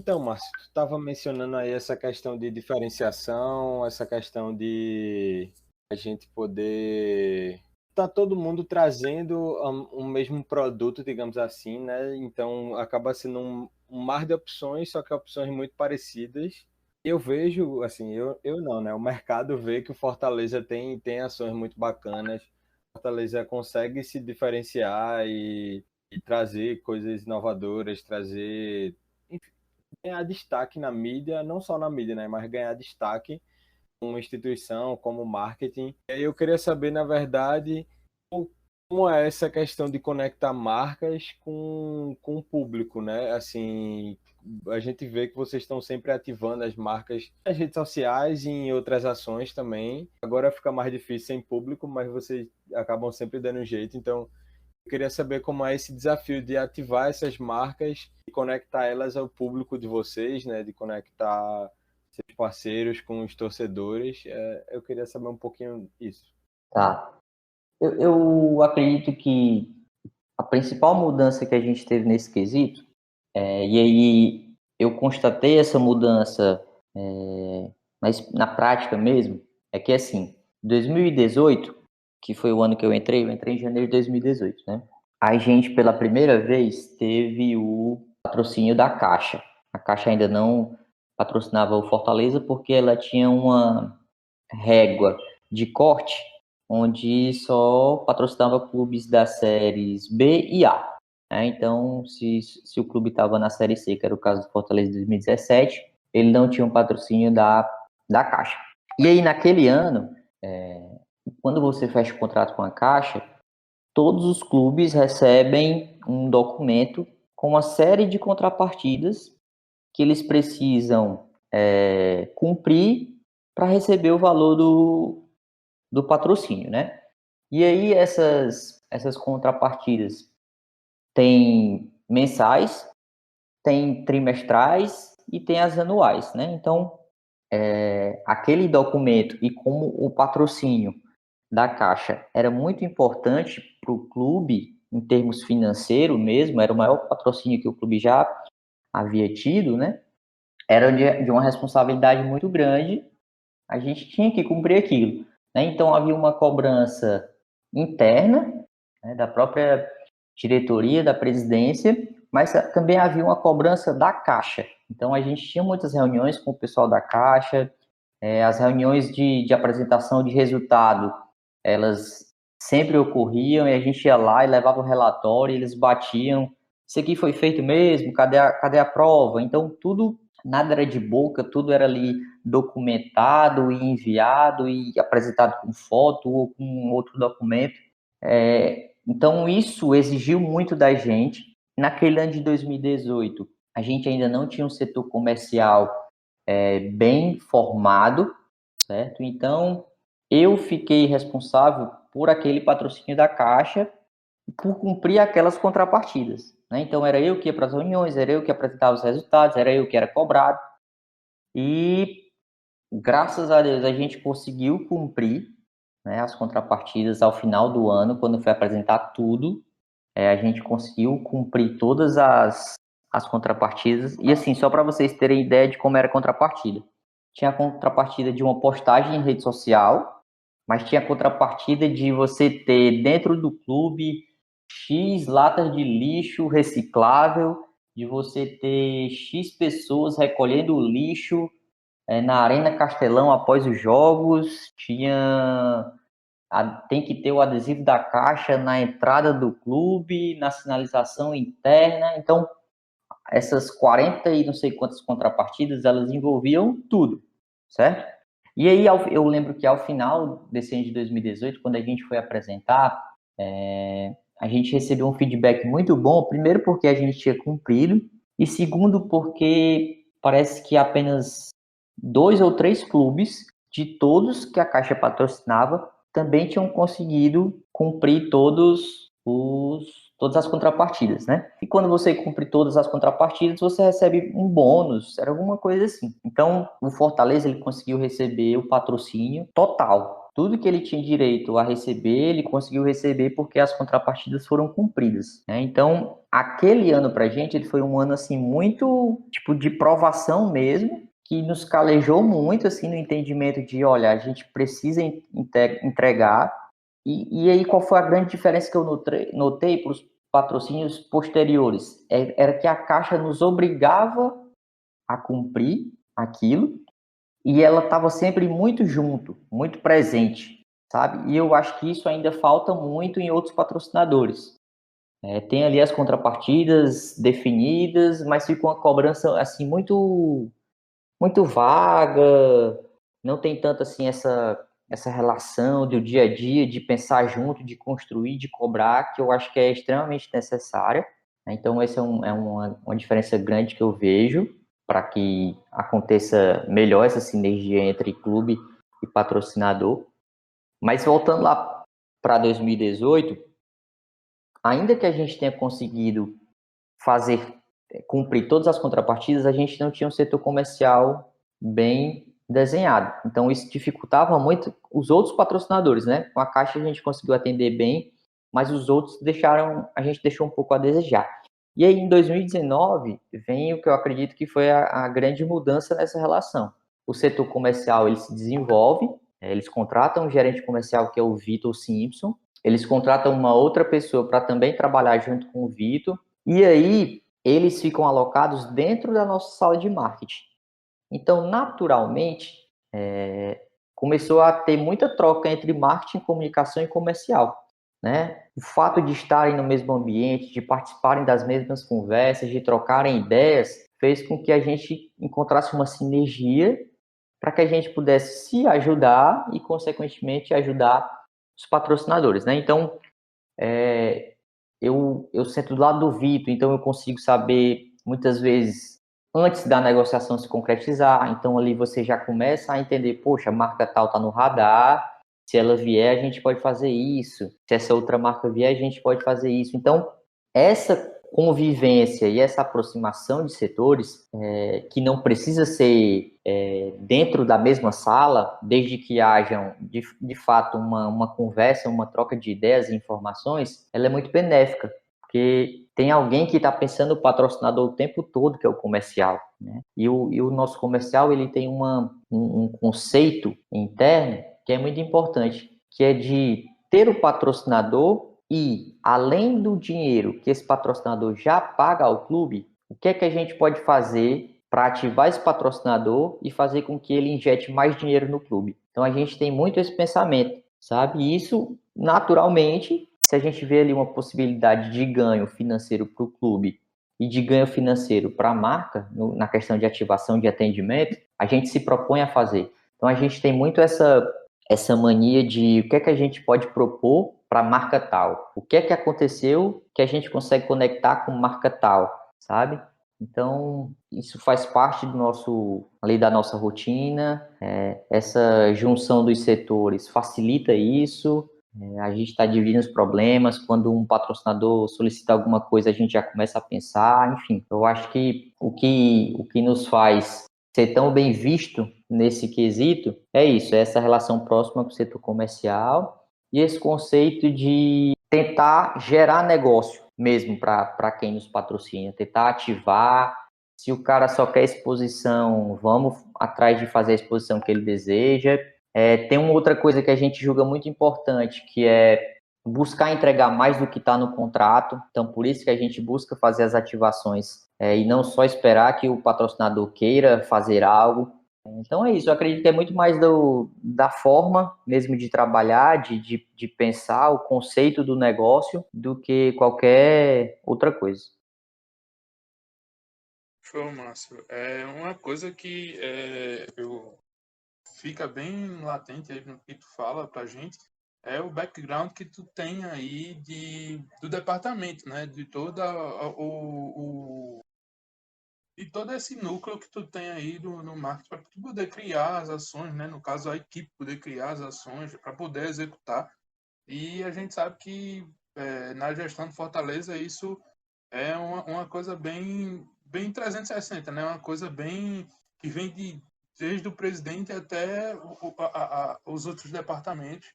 Então, Márcio, tu estava mencionando aí essa questão de diferenciação, essa questão de a gente poder tá todo mundo trazendo um mesmo produto, digamos assim, né? Então acaba sendo um mar de opções, só que opções muito parecidas. Eu vejo, assim, eu não, né? O mercado vê que o Fortaleza tem ações muito bacanas. O Fortaleza consegue se diferenciar e trazer coisas inovadoras, trazer, enfim, ganhar destaque na mídia, não só na mídia, né? Mas ganhar destaque como instituição, como marketing. E aí eu queria saber, na verdade, como é essa questão de conectar marcas com o público, né? Assim, a gente vê que vocês estão sempre ativando as marcas nas redes sociais e em outras ações também. Agora fica mais difícil sem público, mas vocês acabam sempre dando um jeito. Então, eu queria saber como é esse desafio de ativar essas marcas e conectar elas ao público de vocês, né? De conectar seus parceiros com os torcedores. Eu queria saber um pouquinho isso. Tá. Eu acredito que a principal mudança que a gente teve nesse quesito, e aí eu constatei essa mudança, mas na prática mesmo, é que assim, 2018, que foi o ano que eu entrei em janeiro de 2018, né? A gente, pela primeira vez, teve o patrocínio da Caixa. A Caixa ainda não patrocinava o Fortaleza porque ela tinha uma régua de corte onde só patrocinava clubes das séries B e A. Né? Então, se o clube estava na série C, que era o caso do Fortaleza de 2017, ele não tinha um patrocínio da Caixa. E aí, naquele ano, quando você fecha o contrato com a Caixa, todos os clubes recebem um documento com uma série de contrapartidas que eles precisam cumprir para receber o valor do patrocínio, né? E aí essas contrapartidas tem mensais, tem trimestrais e tem as anuais, né? Então, aquele documento e como o patrocínio da Caixa era muito importante para o clube em termos financeiros mesmo, era o maior patrocínio que o clube já havia tido, né? Era de uma responsabilidade muito grande, a gente tinha que cumprir aquilo. Né? Então, havia uma cobrança interna, né, da própria diretoria, da presidência, mas também havia uma cobrança da Caixa. Então, a gente tinha muitas reuniões com o pessoal da Caixa, as reuniões de apresentação de resultado, elas sempre ocorriam e a gente ia lá e levava o relatório, e eles batiam, isso aqui foi feito mesmo, cadê a prova? Então, tudo, nada era de boca, tudo era ali documentado e enviado e apresentado com foto ou com outro documento. Então, isso exigiu muito da gente. Naquele ano de 2018, a gente ainda não tinha um setor comercial bem formado, certo? Então, eu fiquei responsável por aquele patrocínio da Caixa e por cumprir aquelas contrapartidas. Né? Então, era eu que ia para as reuniões, era eu que apresentava os resultados, era eu que era cobrado. E, graças a Deus, a gente conseguiu cumprir, né, as contrapartidas ao final do ano, quando foi apresentar tudo. A gente conseguiu cumprir todas as contrapartidas. E, assim, só para vocês terem ideia de como era a contrapartida. Tinha a contrapartida de uma postagem em rede social, mas tinha a contrapartida de você ter dentro do clube X latas de lixo reciclável de você ter X pessoas recolhendo o lixo na Arena Castelão após os jogos, tem que ter o adesivo da Caixa na entrada do clube, na sinalização interna. Então, essas 40 e não sei quantas contrapartidas, elas envolviam tudo, certo? E aí, eu lembro que ao final desse ano de 2018, quando a gente foi apresentar, a gente recebeu um feedback muito bom, primeiro porque a gente tinha cumprido, e segundo porque parece que apenas 2 ou 3 clubes, de todos que a Caixa patrocinava, também tinham conseguido cumprir todas as contrapartidas, né? E quando você cumpre todas as contrapartidas, você recebe um bônus, era alguma coisa assim. Então, o Fortaleza, ele conseguiu receber o patrocínio total. Tudo que ele tinha direito a receber, ele conseguiu receber porque as contrapartidas foram cumpridas, né? Então, aquele ano pra gente, ele foi um ano, assim, muito, tipo, de provação mesmo, que nos calejou muito, assim, no entendimento de, olha, a gente precisa entregar. E aí, qual foi a grande diferença que eu notei para os patrocínios posteriores? Era que a Caixa nos obrigava a cumprir aquilo e ela estava sempre muito junto, muito presente, sabe? E eu acho que isso ainda falta muito em outros patrocinadores. Tem ali as contrapartidas definidas, mas fica uma cobrança, assim, muito vaga, não tem tanto assim essa relação do dia a dia, de pensar junto, de construir, de cobrar, que eu acho que é extremamente necessária. Então, essa é uma diferença grande que eu vejo para que aconteça melhor essa sinergia entre clube e patrocinador. Mas voltando lá para 2018, ainda que a gente tenha conseguido cumprir todas as contrapartidas, a gente não tinha um setor comercial bem desenhado. Então, isso dificultava muito os outros patrocinadores, né? Com a Caixa a gente conseguiu atender bem, mas os outros a gente deixou um pouco a desejar. E aí, em 2019, vem o que eu acredito que foi a grande mudança nessa relação. O setor comercial, ele se desenvolve, eles contratam um gerente comercial, que é o Vitor Simpson, eles contratam uma outra pessoa para também trabalhar junto com o Vitor, e aí eles ficam alocados dentro da nossa sala de marketing. Então, naturalmente, começou a ter muita troca entre marketing, comunicação e comercial, né? O fato de estarem no mesmo ambiente, de participarem das mesmas conversas, de trocarem ideias, fez com que a gente encontrasse uma sinergia para que a gente pudesse se ajudar e, consequentemente, ajudar os patrocinadores, né? Então, eu sento do lado do Vitor, então eu consigo saber, muitas vezes, antes da negociação se concretizar, então ali você já começa a entender, poxa, a marca tal está no radar, se ela vier, a gente pode fazer isso, se essa outra marca vier, a gente pode fazer isso. Então, essa convivência e essa aproximação de setores, que não precisa ser dentro da mesma sala, desde que hajam, de fato, uma conversa, uma troca de ideias e informações, ela é muito benéfica, porque tem alguém que está pensando o patrocinador o tempo todo, que é o comercial, né? E o nosso comercial, ele tem um conceito interno que é muito importante, que é de ter o patrocinador e, além do dinheiro que esse patrocinador já paga ao clube, o que é que a gente pode fazer para ativar esse patrocinador e fazer com que ele injete mais dinheiro no clube? Então, a gente tem muito esse pensamento, sabe? E isso, naturalmente, se a gente vê ali uma possibilidade de ganho financeiro para o clube e de ganho financeiro para a marca, na questão de ativação de atendimento, a gente se propõe a fazer. Então, a gente tem muito essa mania de o que é que a gente pode propor para marca tal. O que é que aconteceu que a gente consegue conectar com marca tal, sabe? Então, isso faz parte da nossa rotina, essa junção dos setores facilita isso, a gente está dividindo os problemas, quando um patrocinador solicita alguma coisa, a gente já começa a pensar, enfim. Eu acho que o que nos faz ser tão bem visto nesse quesito é isso, é essa relação próxima com o setor comercial e esse conceito de tentar gerar negócio mesmo para quem nos patrocina, tentar ativar. Se o cara só quer exposição, vamos atrás de fazer a exposição que ele deseja. Tem uma outra coisa que a gente julga muito importante, que é buscar entregar mais do que está no contrato. Então, por isso que a gente busca fazer as ativações e não só esperar que o patrocinador queira fazer algo. Então é isso, eu acredito que é muito mais da forma mesmo de trabalhar, de pensar o conceito do negócio, do que qualquer outra coisa. Show, Márcio. É uma coisa que fica bem latente aí no que tu fala pra gente, é o background que tu tem aí do departamento, né? De todo esse núcleo que tu tem aí no marketing para tu poder criar as ações, né? No caso, a equipe poder criar as ações para poder executar. E a gente sabe que na gestão de Fortaleza isso é uma coisa bem 360, né? Uma coisa bem que vem desde o presidente até os outros departamentos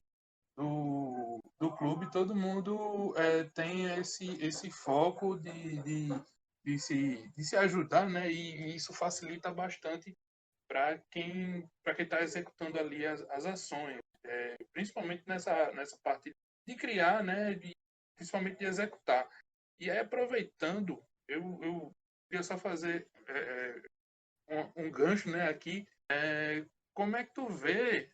do clube. Todo mundo tem esse foco de se ajudar, né? E isso facilita bastante para quem está executando ali as ações, principalmente nessa parte de criar, né? Principalmente de executar. E aí, aproveitando, eu queria só fazer um gancho, né, aqui. Como é que tu vê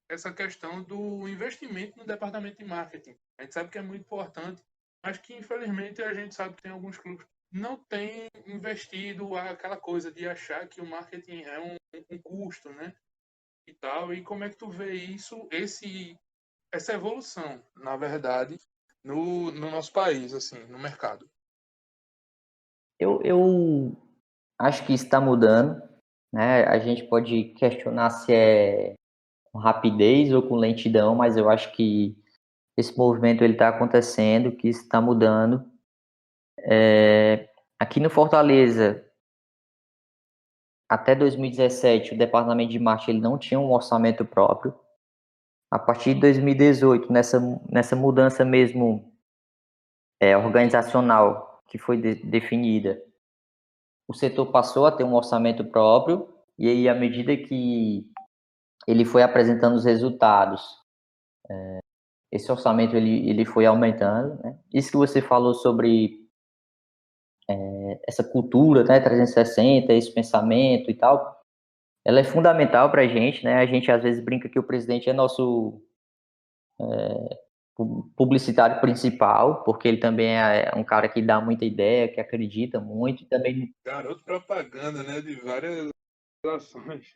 essa questão do investimento no departamento de marketing? A gente sabe que é muito importante, mas que infelizmente a gente sabe que tem alguns clubes que não têm investido aquela coisa de achar que o marketing é um custo, né? E tal. E como é que tu vê isso, essa evolução, na verdade, no nosso país, assim, no mercado? Eu acho que está mudando, né? A gente pode questionar se é com rapidez ou com lentidão, mas eu acho que esse movimento ele está acontecendo, que está mudando. Aqui no Fortaleza, até 2017, o departamento de marketing ele não tinha um orçamento próprio. A partir de 2018, nessa mudança mesmo organizacional que foi definida, o setor passou a ter um orçamento próprio, e aí, à medida que ele foi apresentando os resultados, esse orçamento ele foi aumentando, né? Isso que você falou sobre essa cultura, né, 360, esse pensamento e tal, ela é fundamental para a gente, né? A gente às vezes brinca que o presidente é nosso publicitário principal, porque ele também é um cara que dá muita ideia, que acredita muito, e também. Garoto propaganda, né? De várias ações.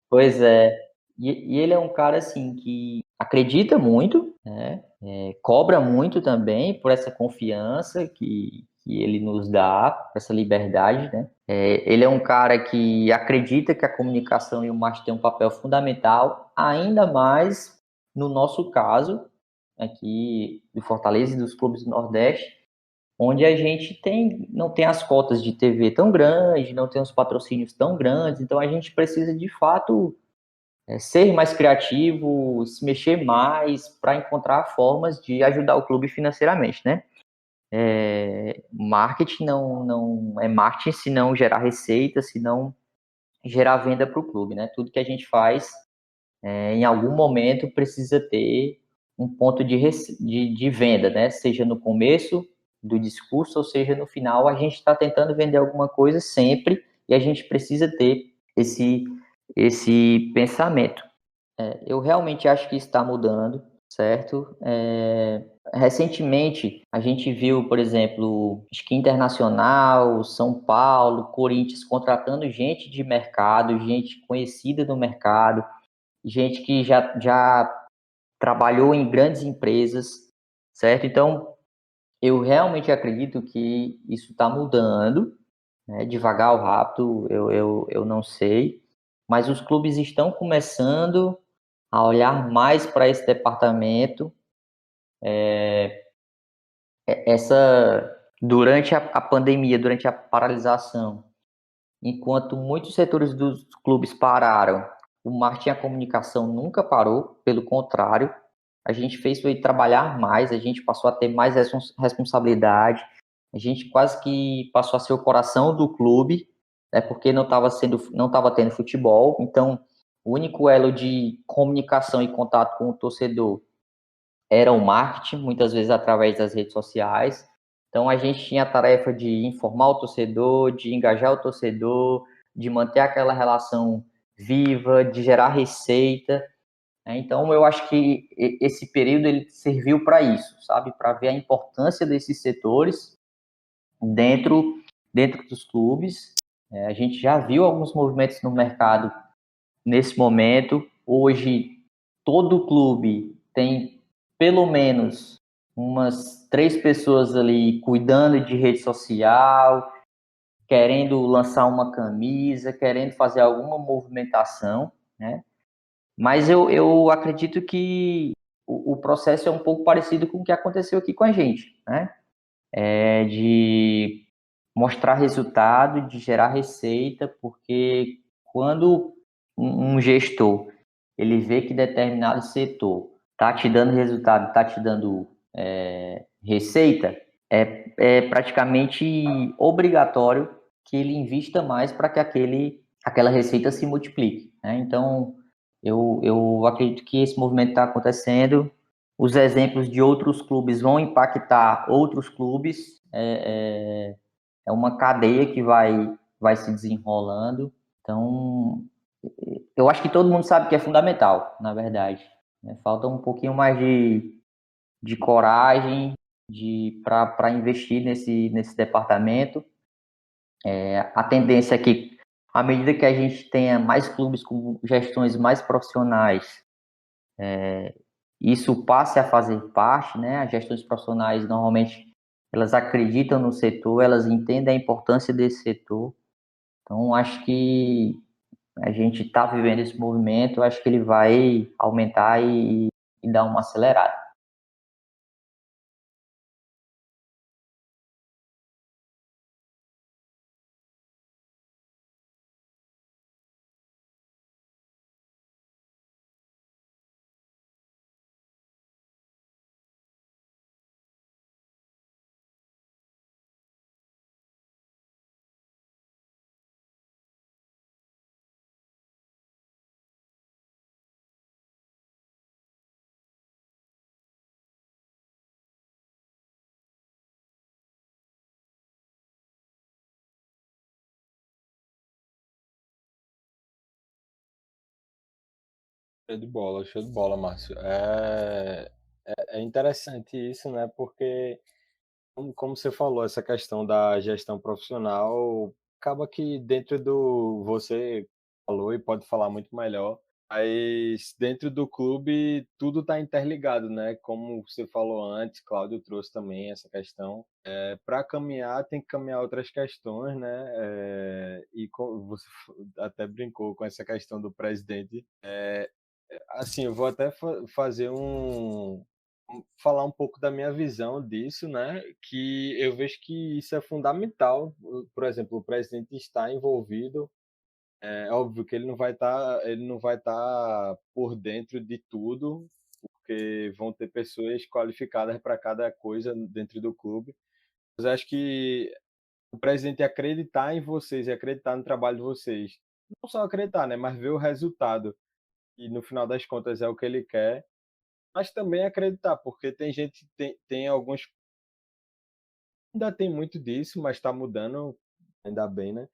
Pois é. E ele é um cara assim que acredita muito, né? Cobra muito também por essa confiança que ele nos dá, essa liberdade, né? Ele é um cara que acredita que a comunicação e o marketing têm um papel fundamental, ainda mais no nosso caso, aqui do Fortaleza e dos clubes do Nordeste, onde a gente não tem as cotas de TV tão grandes, não tem os patrocínios tão grandes, então a gente precisa de fato ser mais criativo, se mexer mais para encontrar formas de ajudar o clube financeiramente, né? Marketing não é marketing se não gerar receita, se não gerar venda para o clube, né? Tudo que a gente faz, em algum momento, precisa ter um ponto de venda, né? Seja no começo do discurso, ou seja no final, a gente está tentando vender alguma coisa sempre e a gente precisa ter esse pensamento. Eu realmente acho que está mudando, certo? Recentemente, a gente viu, por exemplo, acho que Internacional, São Paulo, Corinthians contratando gente de mercado, gente conhecida no mercado, gente que já trabalhou em grandes empresas, certo? Então, eu realmente acredito que isso está mudando, né? Devagar ou rápido, eu não sei, mas os clubes estão começando a olhar mais para esse departamento. Durante a pandemia, durante a paralisação, enquanto muitos setores dos clubes pararam, o marketing e a comunicação nunca parou, pelo contrário, a gente fez ele trabalhar mais, a gente passou a ter mais responsabilidade, a gente quase que passou a ser o coração do clube, né, porque não estava tendo futebol, então o único elo de comunicação e contato com o torcedor era o marketing, muitas vezes através das redes sociais. Então, a gente tinha a tarefa de informar o torcedor, de engajar o torcedor, de manter aquela relação viva, de gerar receita. Então, eu acho que esse período ele serviu para isso, sabe? Para ver a importância desses setores dentro dos clubes. A gente já viu alguns movimentos no mercado nesse momento. Hoje, todo clube tem pelo menos umas 3 pessoas ali cuidando de rede social, querendo lançar uma camisa, querendo fazer alguma movimentação, né? Mas eu acredito que o processo é um pouco parecido com o que aconteceu aqui com a gente, né? De mostrar resultado, de gerar receita, porque quando um gestor ele vê que determinado setor está te dando resultado, está te dando receita, é praticamente obrigatório que ele invista mais para que aquela receita se multiplique, né? Então, eu acredito que esse movimento está acontecendo. Os exemplos de outros clubes vão impactar outros clubes. É uma cadeia que vai se desenrolando. Então, eu acho que todo mundo sabe que é fundamental, na verdade. Falta um pouquinho mais de coragem para investir nesse departamento. A tendência é que, à medida que a gente tenha mais clubes com gestões mais profissionais, isso passe a fazer parte, né? As gestões profissionais, normalmente, elas acreditam no setor, elas entendem a importância desse setor. Então, acho que a gente está vivendo esse movimento, acho que ele vai aumentar e dar uma acelerada. Show de bola, Márcio. É interessante isso, né? Porque, como você falou, essa questão da gestão profissional acaba que dentro do. Você falou e pode falar muito melhor, mas dentro do clube tudo está interligado, né? Como você falou antes, Cláudio trouxe também essa questão. Para caminhar, tem que caminhar outras questões, né? Você até brincou com essa questão do presidente. Assim, eu vou até fazer falar um pouco da minha visão disso, né? Que eu vejo que isso é fundamental. Por exemplo, o presidente está envolvido. É óbvio que ele não vai estar por dentro de tudo, porque vão ter pessoas qualificadas para cada coisa dentro do clube. Mas acho que o presidente acreditar em vocês e acreditar no trabalho de vocês, não só acreditar, né? Mas ver o resultado e no final das contas é o que ele quer, mas também acreditar, porque tem gente, tem alguns, ainda tem muito disso, mas está mudando, ainda bem, né?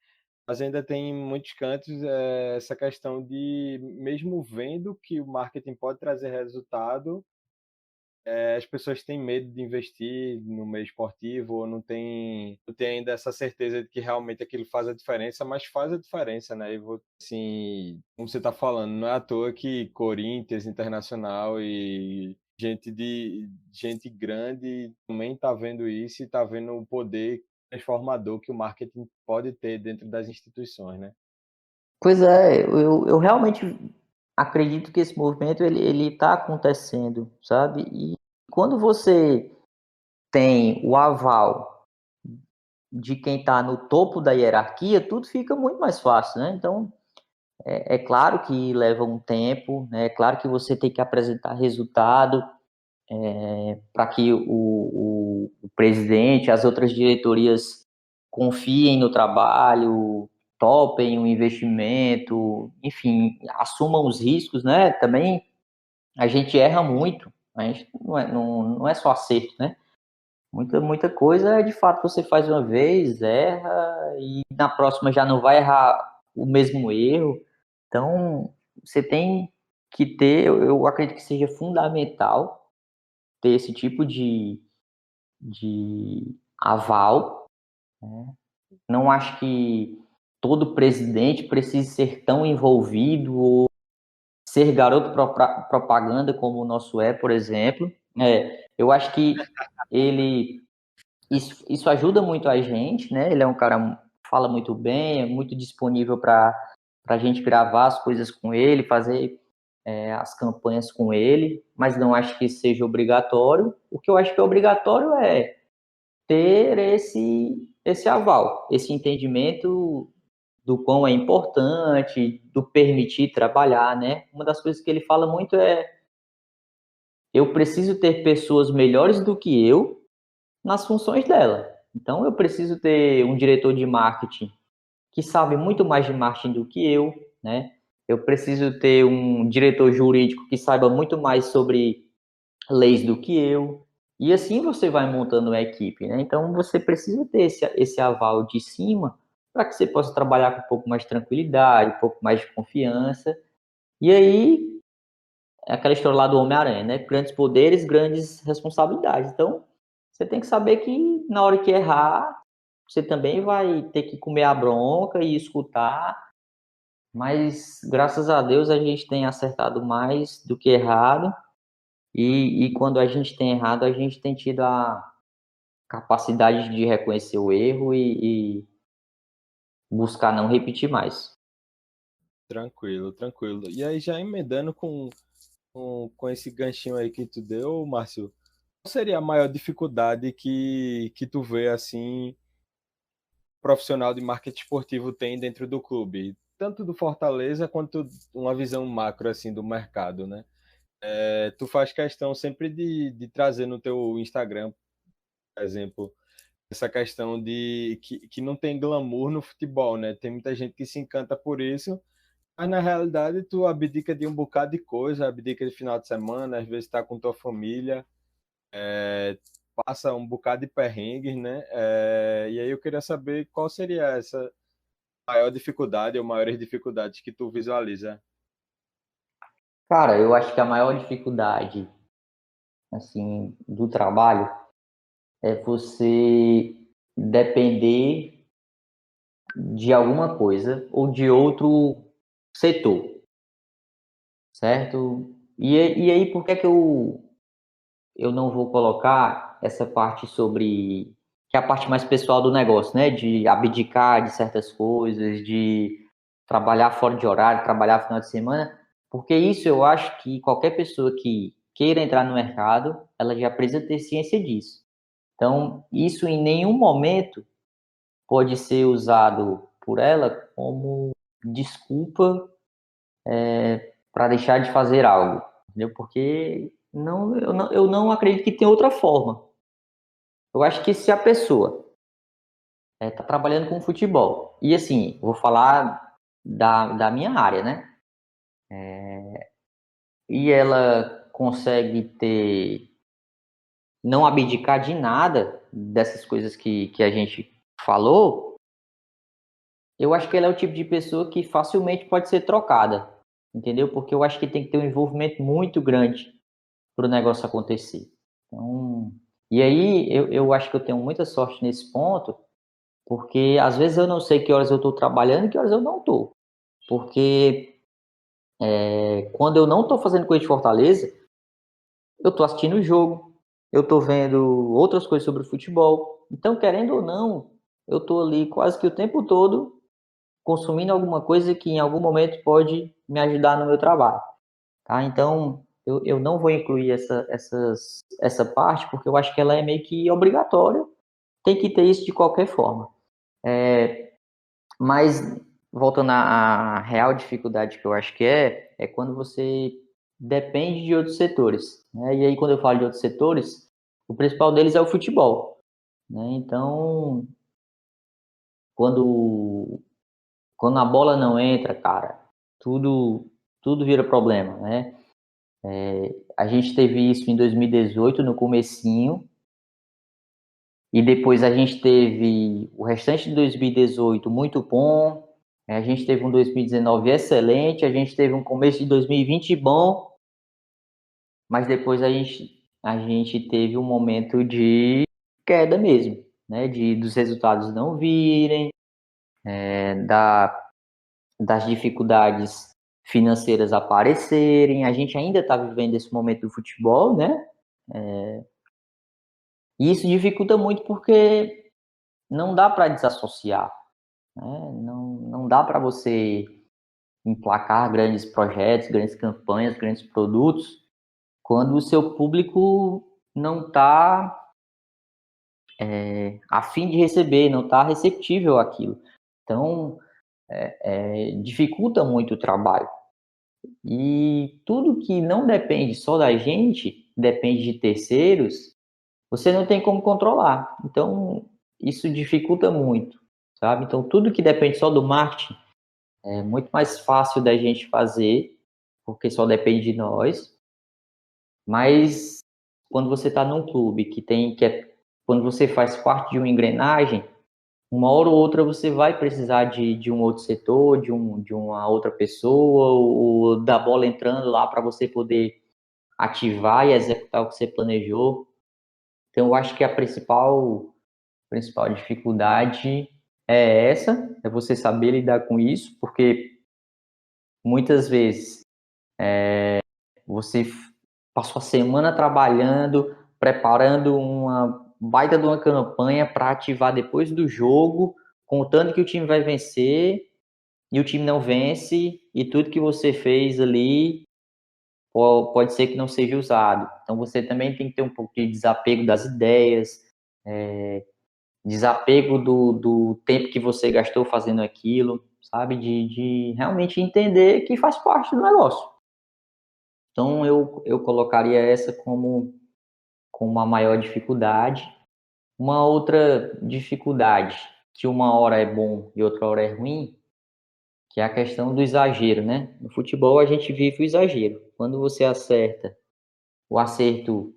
Mas ainda tem em muitos cantos essa questão de, mesmo vendo que o marketing pode trazer resultado, as pessoas têm medo de investir no meio esportivo, ou não tem ainda essa certeza de que realmente aquilo faz a diferença, mas faz a diferença, né? Assim, como você está falando, não é à toa que Corinthians, Internacional e gente grande também está vendo isso e está vendo o poder transformador que o marketing pode ter dentro das instituições, né? Pois é, eu realmente acredito que esse movimento ele está acontecendo, sabe? E quando você tem o aval de quem está no topo da hierarquia, tudo fica muito mais fácil, né? Então, é claro que leva um tempo, né? É claro que você tem que apresentar resultado para que o presidente, as outras diretorias confiem no trabalho, topem o investimento, enfim, assumam os riscos, né? Também a gente erra muito, a gente não é só acerto, né? Muita coisa, de fato, você faz uma vez, erra, e na próxima já não vai errar o mesmo erro. Então, você tem que ter, eu acredito que seja fundamental ter esse tipo de aval, né? Não acho que todo presidente precise ser tão envolvido ou ser garoto propaganda como o nosso por exemplo. Eu acho que ele isso ajuda muito a gente, né? Ele é um cara que fala muito bem, é muito disponível para a gente gravar as coisas com ele, fazer as campanhas com ele, mas não acho que seja obrigatório. O que eu acho que é obrigatório é ter esse aval, esse entendimento do quão é importante, do permitir trabalhar, né? Uma das coisas que ele fala muito é: eu preciso ter pessoas melhores do que eu nas funções dela. Então, eu preciso ter um diretor de marketing que sabe muito mais de marketing do que eu, né? Eu preciso ter um diretor jurídico que saiba muito mais sobre leis do que eu. E assim você vai montando a equipe, né? Então, você precisa ter esse aval de cima para que você possa trabalhar com um pouco mais de tranquilidade, um pouco mais de confiança. E aí, é aquela história lá do Homem-Aranha, né? Grandes poderes, grandes responsabilidades. Então, você tem que saber que na hora que errar, você também vai ter que comer a bronca e escutar. Mas, graças a Deus, a gente tem acertado mais do que errado. E quando a gente tem errado, a gente tem tido a capacidade de reconhecer o erro e buscar não repetir mais. Tranquilo, tranquilo. E aí, já emendando com esse ganchinho aí que tu deu, Márcio, qual seria a maior dificuldade que tu vê, assim, profissional de marketing esportivo tem dentro do clube? Tanto do Fortaleza quanto uma visão macro, assim, do mercado, né? Tu faz questão sempre de trazer no teu Instagram, por exemplo, essa questão de que não tem glamour no futebol, né? Tem muita gente que se encanta por isso, mas na realidade tu abdica de um bocado de coisa, abdica de final de semana, às vezes tá com tua família, passa um bocado de perrengues, né? E aí eu queria saber qual seria essa maior dificuldade ou maiores dificuldades que tu visualiza. Cara, eu acho que a maior dificuldade, assim, do trabalho é você depender de alguma coisa ou de outro setor, certo? E aí, por que que eu não vou colocar essa parte sobre, que é a parte mais pessoal do negócio, né? De abdicar de certas coisas, de trabalhar fora de horário, trabalhar final de semana, porque isso eu acho que qualquer pessoa que queira entrar no mercado, ela já precisa ter ciência disso. Então, isso em nenhum momento pode ser usado por ela como desculpa para deixar de fazer algo, entendeu? Porque eu não acredito que tem outra forma. Eu acho que se a pessoa está trabalhando com futebol, e assim, vou falar da minha área, né? E ela consegue não abdicar de nada dessas coisas que a gente falou, eu acho que ela é o tipo de pessoa que facilmente pode ser trocada, entendeu? Porque eu acho que tem que ter um envolvimento muito grande para o negócio acontecer. Então, e aí eu acho que eu tenho muita sorte nesse ponto, porque às vezes eu não sei que horas eu estou trabalhando e que horas eu não estou. Porque quando eu não estou fazendo coisa de Fortaleza, eu estou assistindo o jogo, eu estou vendo outras coisas sobre o futebol. Então, querendo ou não, eu estou ali quase que o tempo todo consumindo alguma coisa que em algum momento pode me ajudar no meu trabalho. Tá? Então, eu não vou incluir essa parte, porque eu acho que ela é meio que obrigatória, tem que ter isso de qualquer forma. Mas, voltando à real dificuldade que eu acho que é quando você depende de outros setores. Né? E aí, quando eu falo de outros setores, o principal deles é o futebol. Né? Então, quando, quando a bola não entra, cara, tudo vira problema, né? A gente teve isso em 2018, no comecinho, E depois a gente teve o restante de 2018 muito bom, a gente teve um 2019 excelente, a gente teve um começo de 2020 bom, mas depois a gente teve um momento de queda mesmo, né? Dos resultados não virem, das dificuldades financeiras aparecerem. A gente ainda está vivendo esse momento do futebol, né? E isso dificulta muito porque não dá para desassociar, né? Não dá para você emplacar grandes projetos, grandes campanhas, grandes produtos, quando o seu público não está a fim de receber, não está receptível àquilo. Então, dificulta muito o trabalho. E tudo que não depende só da gente, depende de terceiros, você não tem como controlar. Então, isso dificulta muito, sabe? Então, tudo que depende só do marketing é muito mais fácil da gente fazer, porque só depende de nós. Mas quando você está num clube quando você faz parte de uma engrenagem, uma hora ou outra você vai precisar de um outro setor, de uma outra pessoa, ou da bola entrando lá para você poder ativar e executar o que você planejou. Então, eu acho que a principal dificuldade é essa, é você saber lidar com isso, porque muitas vezes você passou a semana trabalhando, preparando uma baita de uma campanha para ativar depois do jogo, contando que o time vai vencer, e o time não vence, e tudo que você fez ali pode ser que não seja usado. Então você também tem que ter um pouco de desapego das ideias, desapego do tempo que você gastou fazendo aquilo, sabe? De realmente entender que faz parte do negócio. Então eu colocaria essa como a maior dificuldade. Uma outra dificuldade, que uma hora é bom e outra hora é ruim, que é a questão do exagero, né? No futebol a gente vive o exagero. Quando você acerta, o acerto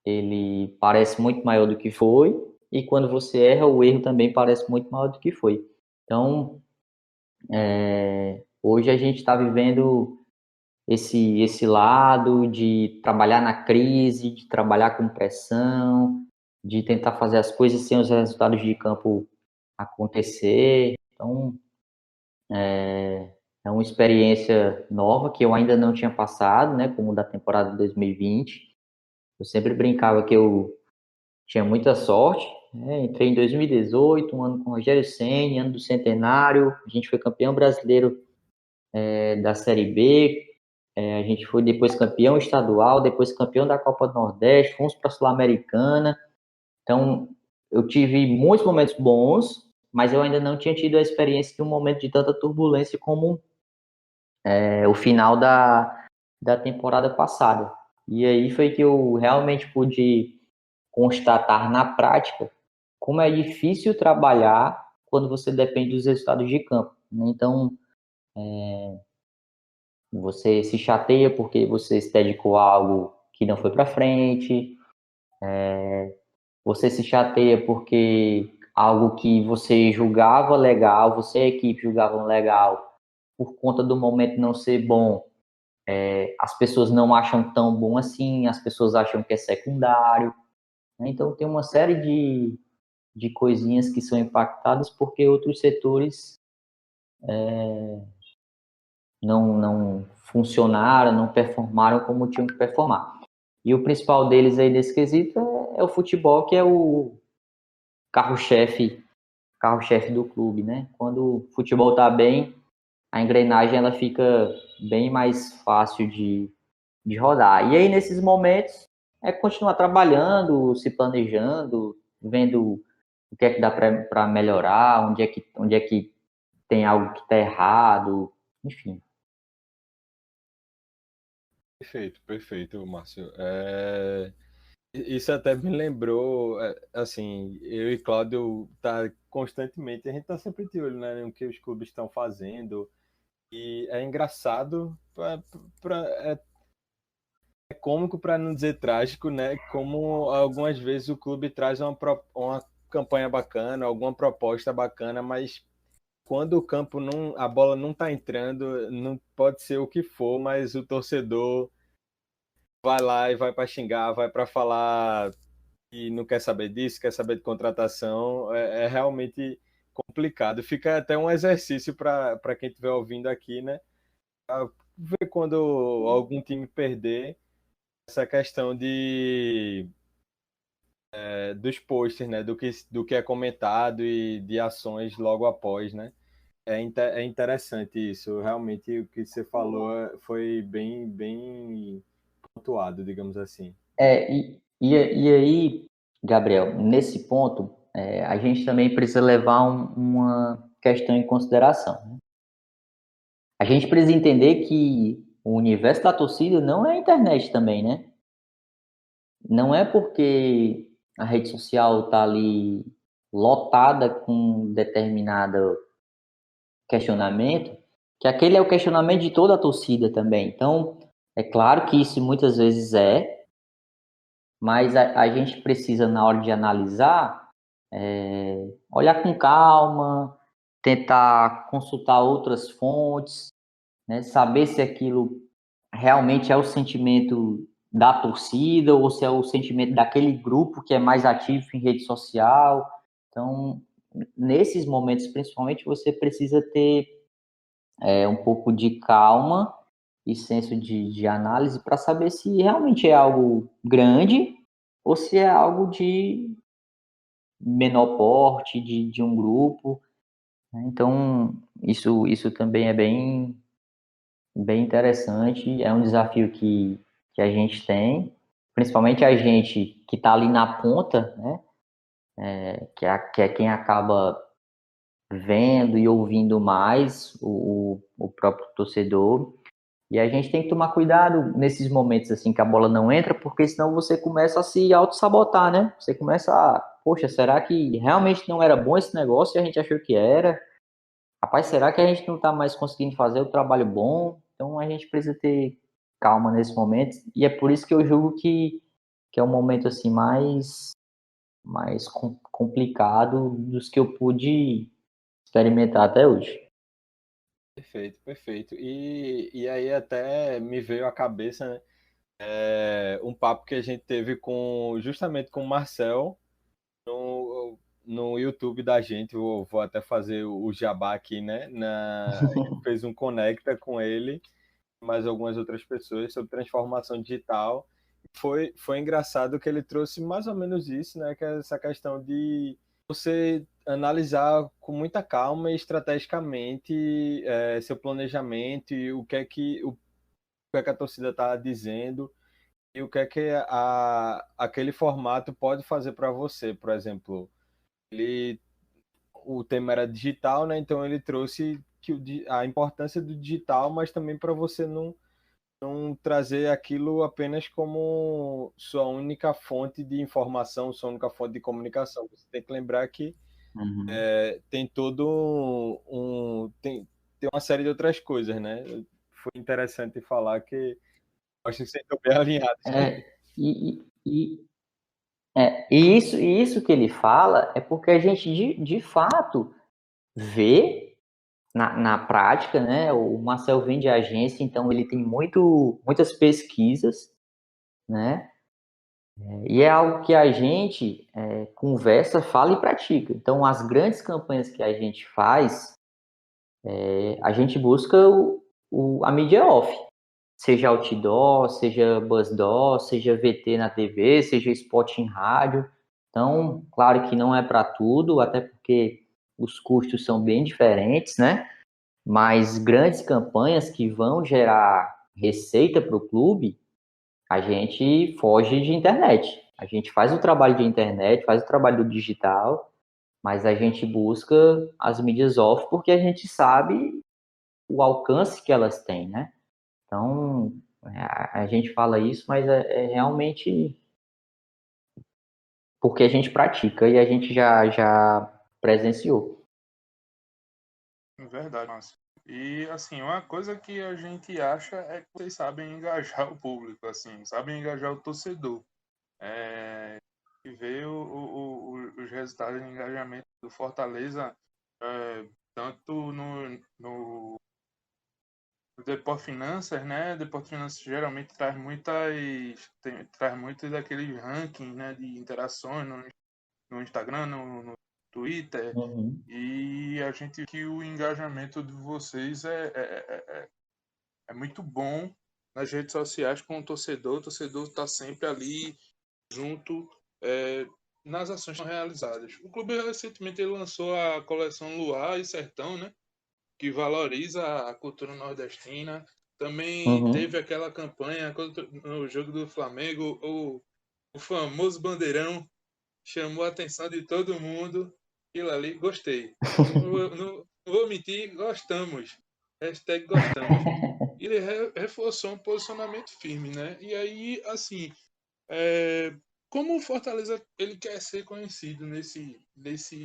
ele parece muito maior do que foi, e quando você erra, o erro também parece muito maior do que foi. Então, hoje a gente está vivendo esse lado de trabalhar na crise, de trabalhar com pressão, de tentar fazer as coisas sem os resultados de campo acontecer. Então, é uma experiência nova que eu ainda não tinha passado, né, como da temporada de 2020. Eu sempre brincava que eu tinha muita sorte, né? Entrei em 2018, um ano com o Rogério Ceni, ano do centenário, a gente foi campeão brasileiro da Série B, a gente foi depois campeão estadual, depois campeão da Copa do Nordeste, fomos para a Sul-Americana. Então, eu tive muitos momentos bons, mas eu ainda não tinha tido a experiência de um momento de tanta turbulência como o final da temporada passada. E aí foi que eu realmente pude constatar na prática como é difícil trabalhar quando você depende dos resultados de campo, né? Então, você se chateia porque você se dedicou a algo que não foi para frente, você se chateia porque algo que você julgava legal, você e a equipe julgavam legal, por conta do momento não ser bom, as pessoas não acham tão bom assim, as pessoas acham que é secundário, né? Então, tem uma série de coisinhas que são impactadas porque outros setores não funcionaram, não performaram como tinham que performar. E o principal deles aí desse quesito é o futebol, que é o carro-chefe do clube, né? Quando o futebol tá bem, a engrenagem ela fica bem mais fácil de rodar. E aí, nesses momentos, é continuar trabalhando, se planejando, vendo o que é que dá para melhorar, onde é que tem algo que está errado, enfim. Perfeito, perfeito, Márcio. Isso até me lembrou, assim, eu e Cláudio tá constantemente, a gente tá sempre de olho, né, no que os clubes estão fazendo, e é engraçado é cômico para não dizer trágico, né? Como algumas vezes o clube traz uma campanha bacana, alguma proposta bacana, mas quando o campo não, a bola não está entrando, não pode ser o que for, mas o torcedor vai lá e vai para xingar, vai para falar e não quer saber disso, quer saber de contratação, é realmente complicado. Fica até um exercício para quem estiver ouvindo aqui, né? Ver quando algum time perder, essa questão dos posters, né? Do que é comentado e de ações logo após, né? É interessante isso. Realmente o que você falou foi bem, bem pontuado, digamos assim. E aí, Gabriel, nesse ponto, a gente também precisa levar uma questão em consideração, né? A gente precisa entender que o universo da torcida não é a internet também, né? Não é porque a rede social está ali lotada com determinado questionamento que aquele é o questionamento de toda a torcida também. Então, é claro que isso muitas vezes mas a gente precisa, na hora de analisar, olhar com calma, tentar consultar outras fontes, né, saber se aquilo realmente é o sentimento da torcida ou se é o sentimento daquele grupo que é mais ativo em rede social. Então, nesses momentos, principalmente, você precisa ter um pouco de calma e senso de análise para saber se realmente é algo grande ou se é algo de menor porte, de um grupo, né? Então, isso também é bem interessante, é um desafio que a gente tem, principalmente a gente que está ali na ponta, né? Que é quem acaba vendo e ouvindo mais o próprio torcedor. E a gente tem que tomar cuidado nesses momentos assim que a bola não entra, porque senão você começa a se auto-sabotar, né? Você começa a, poxa, será que realmente não era bom esse negócio e a gente achou que era? Rapaz, será que a gente não está mais conseguindo fazer o trabalho bom? Então a gente precisa ter calma nesse momento. E é por isso que eu julgo que é um momento assim mais complicado dos que eu pude experimentar até hoje. Perfeito, perfeito. E aí até me veio à cabeça, né, um papo que a gente teve justamente com o Marcel no YouTube da gente. Vou até fazer o jabá aqui, né? A gente fez um Conecta com ele, mais algumas outras pessoas, sobre transformação digital. Foi engraçado que ele trouxe mais ou menos isso, né? Que é essa questão de você analisar com muita calma e estrategicamente seu planejamento e o que é que a torcida está dizendo e o que é que aquele formato pode fazer para você. Por exemplo, o tema era digital, né? Então ele trouxe a importância do digital, mas também para você não trazer aquilo apenas como sua única fonte de informação, sua única fonte de comunicação. Você tem que lembrar que Uhum. tem tem uma série de outras coisas, né? Foi interessante falar que acho que vocês estão bem alinhados. É, e, e, e isso que ele fala é porque a gente, de fato, vê na prática, né? O Marcel vem de agência, então ele tem muitas pesquisas, né? E é algo que a gente conversa, fala e pratica. Então, as grandes campanhas que a gente faz, a gente busca a mídia off. Seja outdoor, seja buzzdoor, seja VT na TV, seja spot em rádio. Então, claro que não é para tudo, até porque os custos são bem diferentes, né? Mas grandes campanhas que vão gerar receita para o clube, a gente foge de internet. A gente faz o trabalho de internet, faz o trabalho do digital, mas a gente busca as mídias off porque a gente sabe o alcance que elas têm, né? Então, a gente fala isso, mas é realmente porque a gente pratica e a gente já presenciou. Verdade, Márcio. E, assim, uma coisa que a gente acha é que vocês sabem engajar o público, assim, sabem engajar o torcedor. E ver os resultados de engajamento do Fortaleza, tanto no Deport Finanças, né? Deport Finanças geralmente traz muitos daqueles rankings, né, de interações no Instagram, no Twitter, Uhum. e a gente vê que o engajamento de vocês é muito bom nas redes sociais com o torcedor está sempre ali junto, nas ações que são realizadas. O clube recentemente ele lançou a coleção Luar e Sertão, né, que valoriza a cultura nordestina. Também Uhum. teve aquela campanha no jogo do Flamengo, o famoso bandeirão chamou a atenção de todo mundo. Aquilo ali, gostei. Não vou mentir, gostamos. Hashtag gostamos. Ele reforçou um posicionamento firme, né? E aí, assim, como o Fortaleza ele quer ser conhecido nesse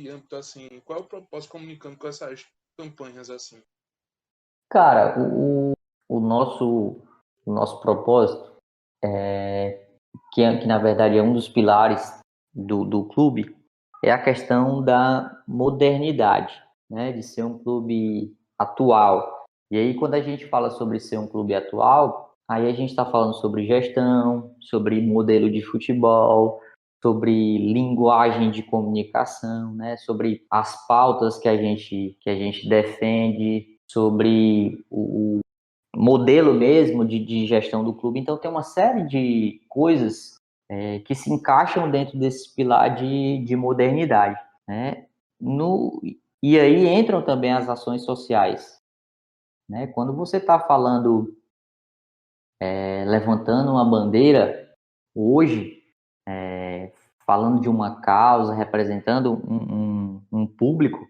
âmbito, assim? Qual é o propósito comunicando com essas campanhas, assim? Cara, o nosso propósito é que na verdade é um dos pilares do clube, é a questão da modernidade, né? De ser um clube atual. E aí, quando a gente fala sobre ser um clube atual, aí a gente está falando sobre gestão, sobre modelo de futebol, sobre linguagem de comunicação, né? Sobre as pautas que a gente defende, sobre o modelo mesmo de gestão do clube. Então, tem uma série de coisas que se encaixam dentro desse pilar de modernidade, né? E aí entram também as ações sociais, né? Quando você está falando, levantando uma bandeira, hoje, falando de uma causa, representando um público,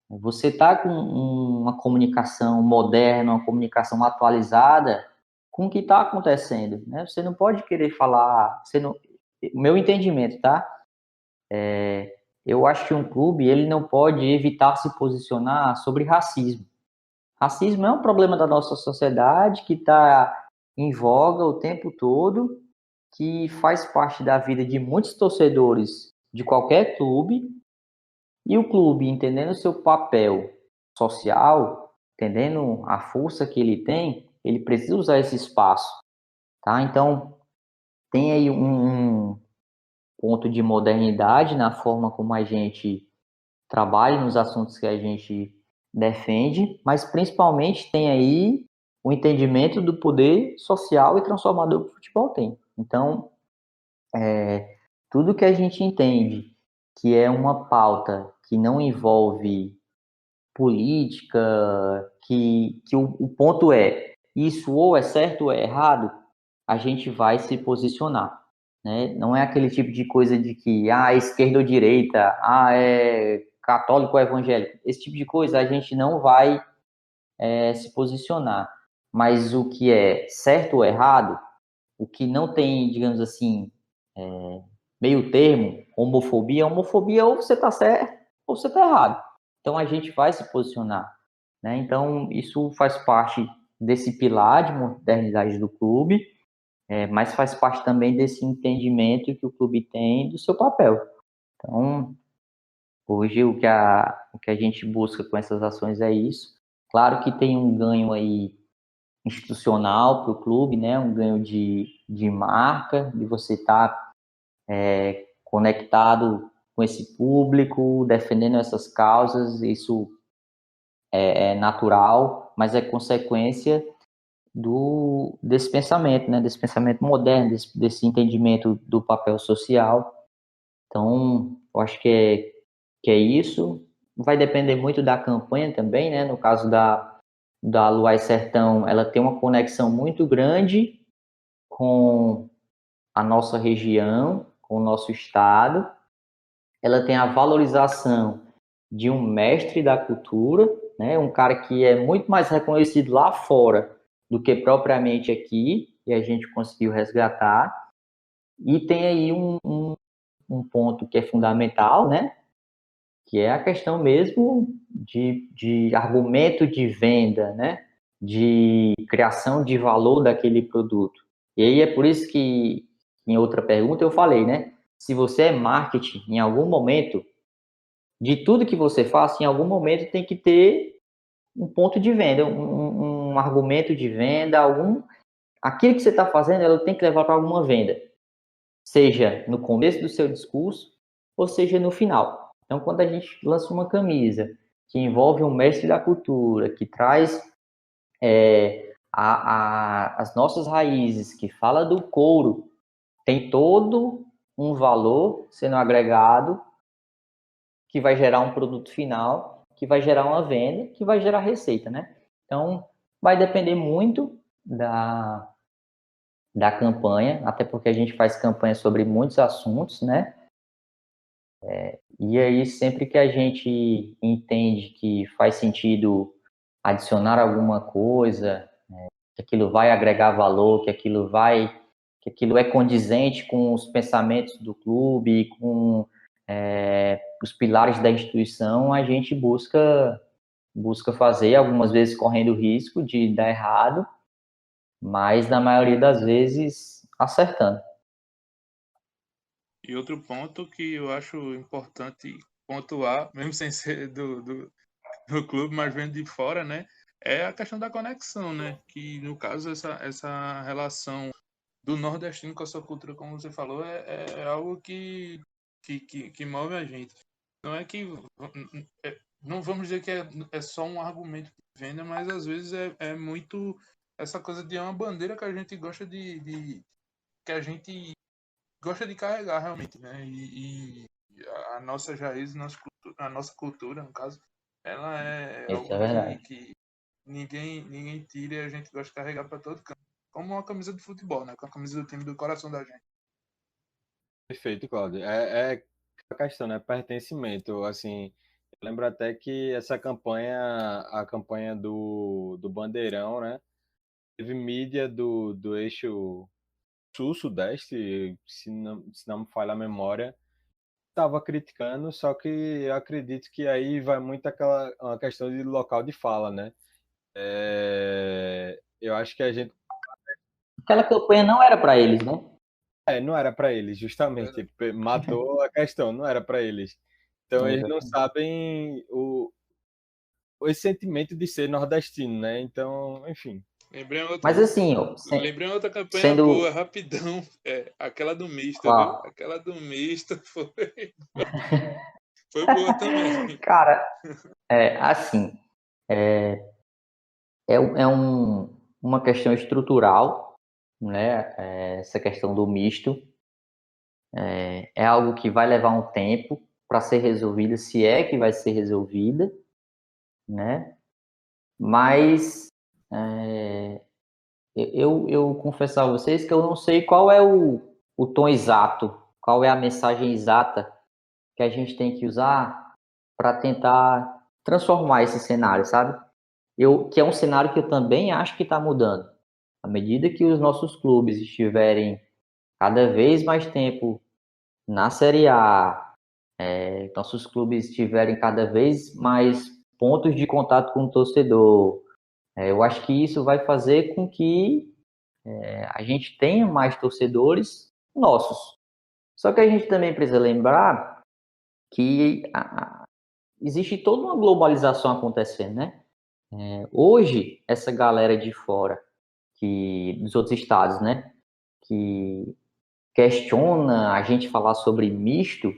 você está com uma comunicação moderna, uma comunicação atualizada com o que está acontecendo, né? Você não pode querer falar, meu entendimento, tá? Eu acho que um clube ele não pode evitar se posicionar sobre racismo. Racismo é um problema da nossa sociedade que está em voga o tempo todo, que faz parte da vida de muitos torcedores de qualquer clube, e o clube, entendendo o seu papel social, entendendo a força que ele tem, ele precisa usar esse espaço, tá? Então, tem aí um ponto de modernidade na forma como a gente trabalha nos assuntos que a gente defende, mas principalmente tem aí o entendimento do poder social e transformador que o futebol tem. Então, tudo que a gente entende que é uma pauta que não envolve política, que o ponto é isso ou é certo ou é errado, a gente vai se posicionar, né? Não é aquele tipo de coisa de que, esquerda ou direita, é católico ou evangélico. Esse tipo de coisa a gente não vai se posicionar. Mas o que é certo ou errado, o que não tem, digamos assim, meio termo, homofobia ou você está certo ou você está errado. Então a gente vai se posicionar, né? Então isso faz parte desse pilar de modernidade do clube, mas faz parte também desse entendimento que o clube tem do seu papel. Então hoje o que a gente busca com essas ações é isso. Claro que tem um ganho aí institucional para o clube, né? Um ganho de marca, de você estar conectado com esse público, defendendo essas causas, isso é natural, mas é consequência desse pensamento, né? Desse pensamento moderno, desse entendimento do papel social. Então, eu acho que é isso. Vai depender muito da campanha também, né? No caso da Luai Sertão, ela tem uma conexão muito grande com a nossa região, com o nosso estado. Ela tem a valorização de um mestre da cultura, né? Um cara que é muito mais reconhecido lá fora do que propriamente aqui, e a gente conseguiu resgatar. E tem aí um ponto que é fundamental, né? que é a questão mesmo de argumento de venda, né? De criação de valor daquele produto. E aí é por isso que, em outra pergunta, eu falei, né? Se você é marketing, em algum momento, de tudo que você faça, em algum momento tem que ter um ponto de venda, um argumento de venda, aquilo que você está fazendo, ela tem que levar para alguma venda, seja no começo do seu discurso, ou seja no final. Então, quando a gente lança uma camisa que envolve um mestre da cultura, que traz as nossas raízes, que fala do couro, tem todo um valor sendo agregado que vai gerar um produto final, que vai gerar uma venda, que vai gerar receita, né? Então, vai depender muito da campanha, até porque a gente faz campanha sobre muitos assuntos, né? E aí, sempre que a gente entende que faz sentido adicionar alguma coisa, que aquilo vai agregar valor, que aquilo é condizente com os pensamentos do clube, com os pilares da instituição, a gente busca fazer, algumas vezes correndo risco de dar errado, mas na maioria das vezes acertando. E outro ponto que eu acho importante pontuar, mesmo sem ser do clube, mas vendo de fora, né? É a questão da conexão, né? Que, no caso, essa relação do nordestino com a sua cultura, como você falou, é algo que move a gente. Não é que... não vamos dizer que é só um argumento de venda, mas às vezes é muito essa coisa de uma bandeira que a gente gosta que a gente gosta de carregar realmente, né? E a nossa raiz, a nossa cultura, no caso, ela é Isso é algo verdade. que ninguém tira e a gente gosta de carregar para todo canto. Como uma camisa de futebol, né? Com a camisa do time do coração da gente. Perfeito, Claudio. É a questão, né? Pertencimento. Assim, eu lembro até que essa campanha, a campanha do Bandeirão, né? Teve mídia do eixo sul-sudeste, se não me falha a memória, estava criticando, só que eu acredito que aí vai muito uma questão de local de fala, né? Eu acho que a gente Aquela campanha não era para eles, né? não era para eles, justamente. Matou a questão, não era para eles. Então eles não sabem esse sentimento de ser nordestino, né? Então, enfim. Mas assim, Lembrei outra campanha sendo... boa, rapidão. Aquela do Mista, viu? Qual? Aquela do Mista foi boa também. Cara, assim, uma questão estrutural, né? Essa questão do misto é algo que vai levar um tempo para ser resolvida, se é que vai ser resolvida, né? Mas eu confesso a vocês que eu não sei qual é o tom exato, qual é a mensagem exata que a gente tem que usar para tentar transformar esse cenário, sabe? Que é um cenário que eu também acho que está mudando. À medida que os nossos clubes estiverem cada vez mais tempo na Série A, nossos clubes tiverem cada vez mais pontos de contato com o torcedor, eu acho que isso vai fazer com que a gente tenha mais torcedores nossos. Só que a gente também precisa lembrar que existe toda uma globalização acontecendo, né? Hoje, essa galera de fora, dos outros estados, né? Que questiona a gente falar sobre misto,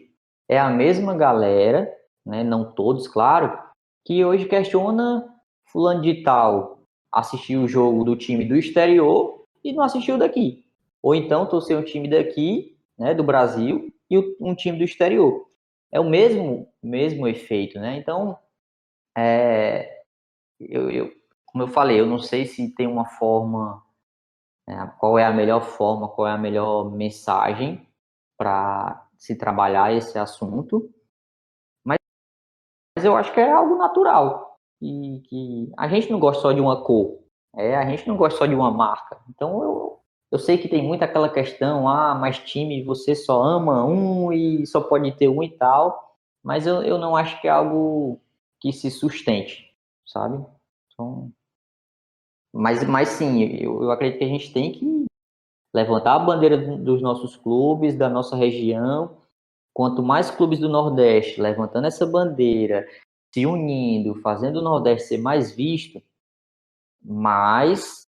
é a mesma galera, né? Não todos, claro, que hoje questiona fulano de tal assistir o jogo do time do exterior e não assistiu daqui. Ou então torcer um time daqui, né, do Brasil, e um time do exterior. É o mesmo efeito, né? Então, como eu falei, eu não sei se tem uma forma, qual é a melhor forma, qual é a melhor mensagem para se trabalhar esse assunto, mas eu acho que é algo natural, e que a gente não gosta só de uma cor, a gente não gosta só de uma marca. Então eu sei que tem muito aquela questão, mas time você só ama um e só pode ter um e tal, mas eu não acho que é algo que se sustente, sabe? Então, mas sim, eu acredito que a gente tem que levantar a bandeira dos nossos clubes, da nossa região. Quanto mais clubes do Nordeste levantando essa bandeira, se unindo, fazendo o Nordeste ser mais visto, mais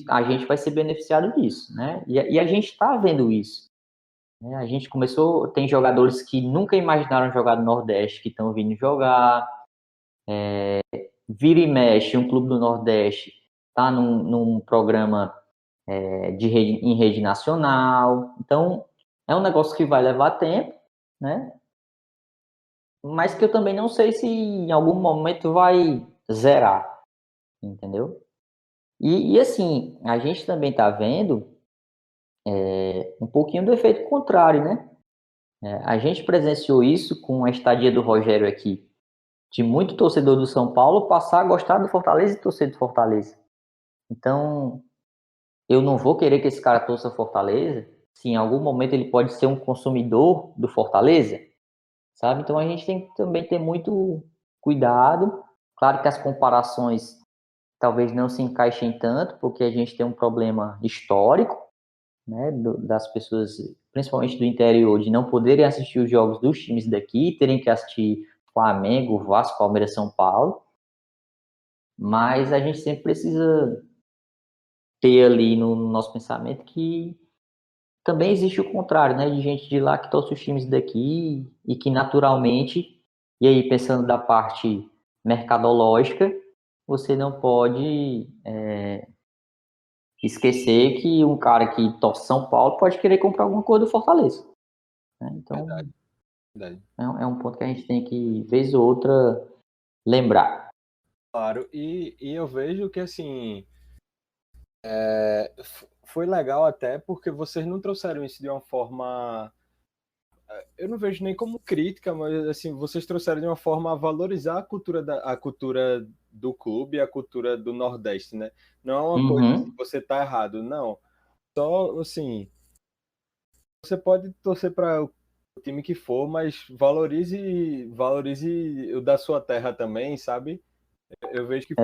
a gente vai ser beneficiado disso, né? E a gente está vendo isso. Né? A gente começou, tem jogadores que nunca imaginaram jogar no Nordeste, que estão vindo jogar. Vira e mexe, um clube do Nordeste está num programa em rede nacional. Então, é um negócio que vai levar tempo, né? Mas que eu também não sei se em algum momento vai zerar, entendeu? E assim, a gente também está vendo um pouquinho do efeito contrário, né? A gente presenciou isso com a estadia do Rogério aqui, de muito torcedor do São Paulo passar a gostar do Fortaleza e torcer do Fortaleza. Então, eu não vou querer que esse cara torça Fortaleza se em algum momento ele pode ser um consumidor do Fortaleza, sabe? Então, a gente tem que também ter muito cuidado. Claro que as comparações talvez não se encaixem tanto, porque a gente tem um problema histórico, né, das pessoas, principalmente do interior, de não poderem assistir os jogos dos times daqui, terem que assistir Flamengo, Vasco, Palmeiras, São Paulo. Mas a gente sempre precisa ter ali no nosso pensamento que também existe o contrário, né, de gente de lá que torce os times daqui e que naturalmente, e aí pensando da parte mercadológica, você não pode esquecer que um cara que torce São Paulo pode querer comprar alguma coisa do Fortaleza. Né? Então, Verdade. é um ponto que a gente tem que, vez ou outra, lembrar. Claro, e eu vejo que assim foi legal até porque vocês não trouxeram isso de uma forma, eu não vejo nem como crítica, mas assim, vocês trouxeram de uma forma a valorizar a cultura do clube, a cultura do Nordeste, né? Não é uma coisa assim, você tá errado, não. Só assim, você pode torcer para o time que for, mas valorize o da sua terra também, sabe? Eu vejo que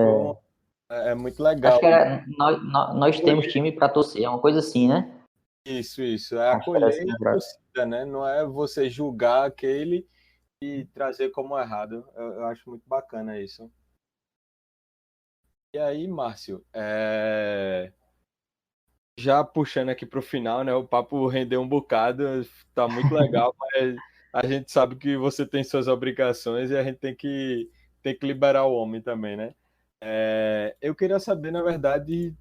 é muito Acho legal. que era, nós temos time para torcer, é uma coisa assim, né? Isso. É Acho que era acolher assim, a torcida, né? Não é você julgar aquele e trazer como errado. Eu acho muito bacana isso. E aí, Márcio, já puxando aqui para o final, né? O papo rendeu um bocado, tá muito legal, mas a gente sabe que você tem suas obrigações e a gente tem que liberar o homem também, né? Eu queria saber, na verdade,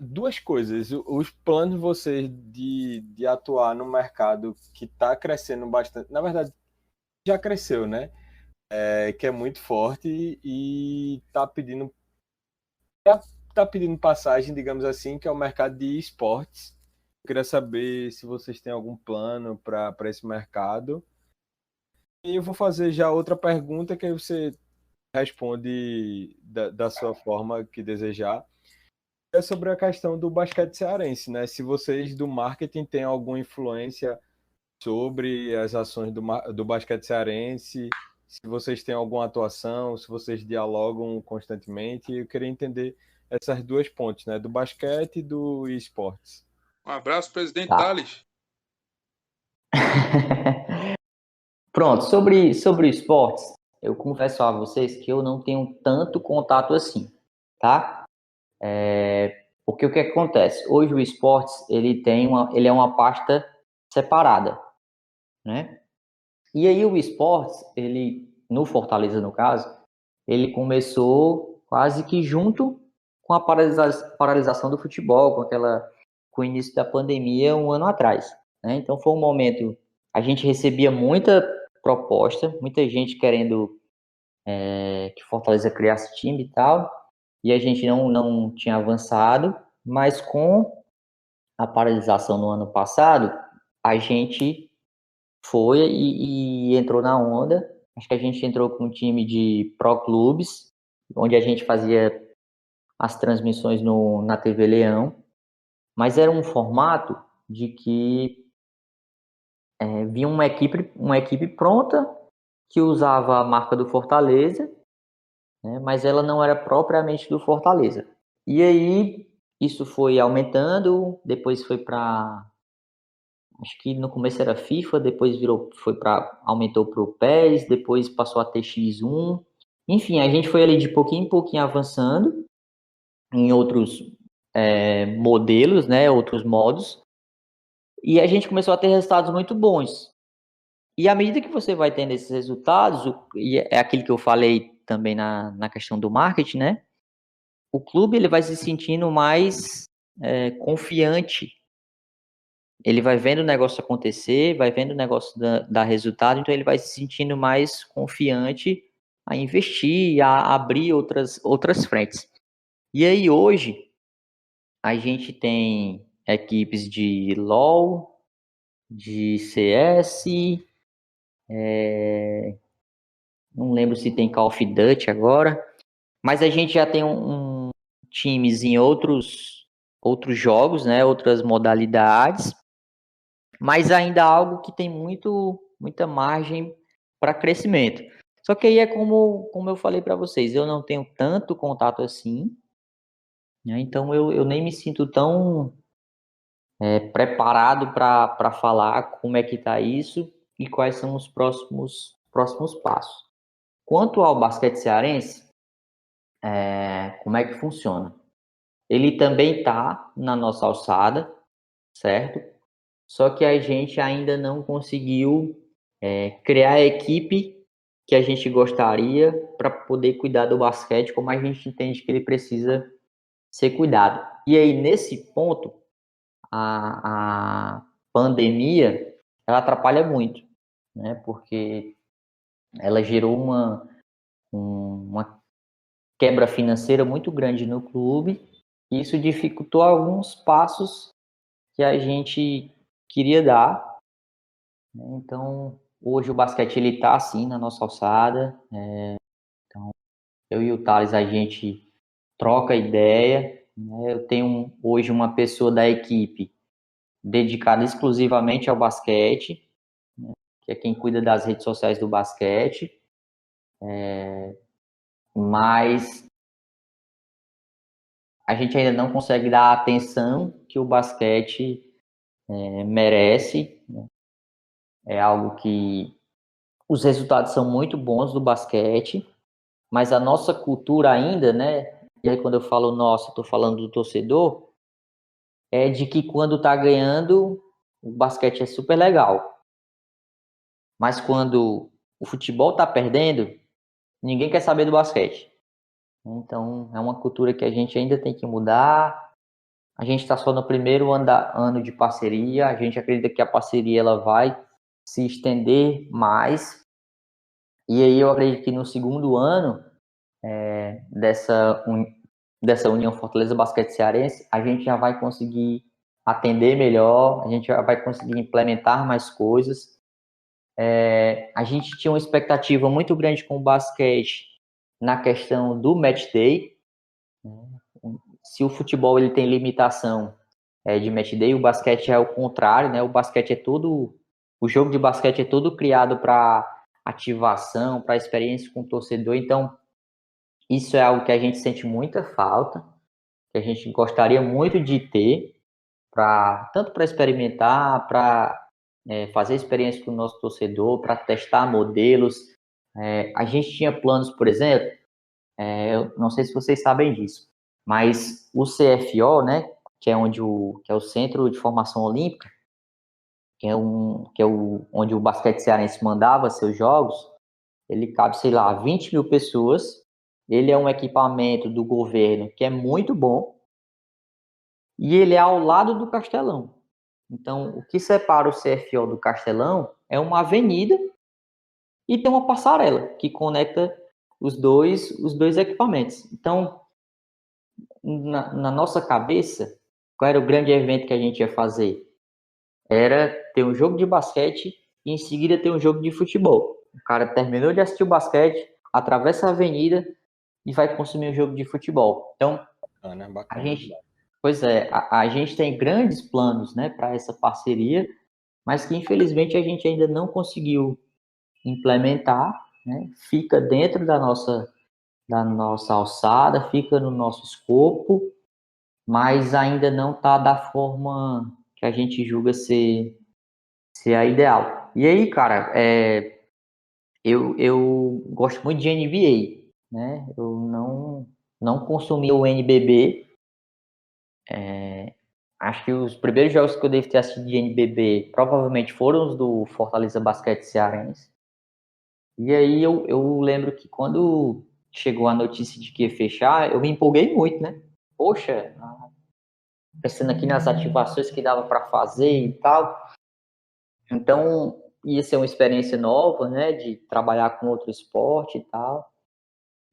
duas coisas. Os planos de vocês de atuar no mercado que está crescendo bastante, na verdade, já cresceu, né? Que é muito forte e tá pedindo passagem, digamos assim, que é o mercado de esportes. Eu queria saber se vocês têm algum plano para esse mercado. E eu vou fazer já outra pergunta que aí você responde da sua forma que desejar. É sobre a questão do basquete cearense, né? Se vocês do marketing têm alguma influência sobre as ações do basquete cearense, se vocês têm alguma atuação, se vocês dialogam constantemente, eu queria entender essas duas pontes, né? Do basquete e do esportes. Um abraço, presidente Tá. Thales. Pronto, sobre esportes, eu confesso a vocês que eu não tenho tanto contato assim, tá? Porque o que acontece? Hoje o esportes, ele é uma pasta separada, né? E aí o esportes, ele, no Fortaleza no caso, ele começou quase que junto com a paralisação do futebol, com o início da pandemia um ano atrás, né? Então foi um momento, a gente recebia muita proposta, muita gente querendo que Fortaleza criasse time e tal, e a gente não tinha avançado, mas com a paralisação no ano passado, a gente foi e entrou na onda. Acho que a gente entrou com um time de pro clubes, onde a gente fazia as transmissões na TV Leão, mas era um formato de que vinha uma equipe pronta que usava a marca do Fortaleza, né, mas ela não era propriamente do Fortaleza. E aí isso foi aumentando, depois foi para, acho que no começo era FIFA, depois aumentou para o PES, depois passou a ter X1. Enfim, a gente foi ali de pouquinho em pouquinho avançando em outros modelos, né, outros modos, e a gente começou a ter resultados muito bons. E à medida que você vai tendo esses resultados, e é aquilo que eu falei também na questão do marketing, né, o clube ele vai se sentindo mais confiante. Ele vai vendo o negócio acontecer, vai vendo o negócio dar resultado, então ele vai se sentindo mais confiante a investir, a abrir outras frentes. E aí hoje a gente tem equipes de LoL, de CS, não lembro se tem Call of Duty agora, mas a gente já tem times em outros jogos, né, outras modalidades, mas ainda algo que tem muita margem para crescimento. Só que aí é como eu falei para vocês, eu não tenho tanto contato assim, né, então eu nem me sinto tão preparado para falar como é que está isso e quais são os próximos passos. Quanto ao basquete cearense, como é que funciona? Ele também está na nossa alçada, certo? Só que a gente ainda não conseguiu criar a equipe que a gente gostaria para poder cuidar do basquete como a gente entende que ele precisa ser cuidado. E aí, nesse ponto, a pandemia ela atrapalha muito, né? Porque ela gerou uma quebra financeira muito grande no clube e isso dificultou alguns passos que a gente queria dar, né? Então, hoje o basquete ele está assim na nossa alçada. Então, eu e o Thales a gente troca ideia, né? Eu tenho hoje uma pessoa da equipe dedicada exclusivamente ao basquete, né, que é quem cuida das redes sociais do basquete, mas a gente ainda não consegue dar a atenção que o basquete merece, né? É algo que os resultados são muito bons do basquete, mas a nossa cultura ainda, né? E aí quando eu falo nossa, estou falando do torcedor, é de que quando tá ganhando, o basquete é super legal. Mas quando o futebol tá perdendo, ninguém quer saber do basquete. Então, é uma cultura que a gente ainda tem que mudar. A gente está só no primeiro ano de parceria. A gente acredita que a parceria ela vai se estender mais. E aí eu acredito que no segundo ano dessa União Fortaleza Basquete Cearense, a gente já vai conseguir atender melhor, a gente já vai conseguir implementar mais coisas. A gente tinha uma expectativa muito grande com o basquete na questão do match day. Se o futebol ele tem limitação de match day, o basquete é o contrário, né? O jogo de basquete é todo criado para ativação, para experiência com o torcedor. Então, isso é algo que a gente sente muita falta, que a gente gostaria muito de ter, tanto para experimentar, para fazer experiência com o nosso torcedor, para testar modelos. A gente tinha planos, por exemplo, eu não sei se vocês sabem disso, mas o CFO, né, que é onde que é o Centro de Formação Olímpica, onde o basquete cearense mandava seus jogos, ele cabe, sei lá, 20 mil pessoas. Ele é um equipamento do governo que é muito bom e ele é ao lado do Castelão. Então, o que separa o CFO do Castelão é uma avenida e tem uma passarela que conecta os dois equipamentos. Então, na nossa cabeça, qual era o grande evento que a gente ia fazer? Era ter um jogo de basquete e em seguida ter um jogo de futebol. O cara terminou de assistir o basquete, atravessa a avenida e vai consumir um jogo de futebol. Então, Bacana. a gente tem grandes planos, né, para essa parceria, mas que infelizmente a gente ainda não conseguiu implementar, né? Fica dentro da nossa alçada, fica no nosso escopo, mas ainda não está da forma que a gente julga ser a ideal. E aí, cara, eu gosto muito de NBA, né? Eu não consumi o NBB. Acho que os primeiros jogos que eu devo ter assistido de NBB provavelmente foram os do Fortaleza Basquete Cearense. E aí eu lembro que quando chegou a notícia de que ia fechar, eu me empolguei muito, né? Poxa, pensando aqui nas ativações que dava para fazer e tal. Então, ia ser uma experiência nova, né? De trabalhar com outro esporte e tal.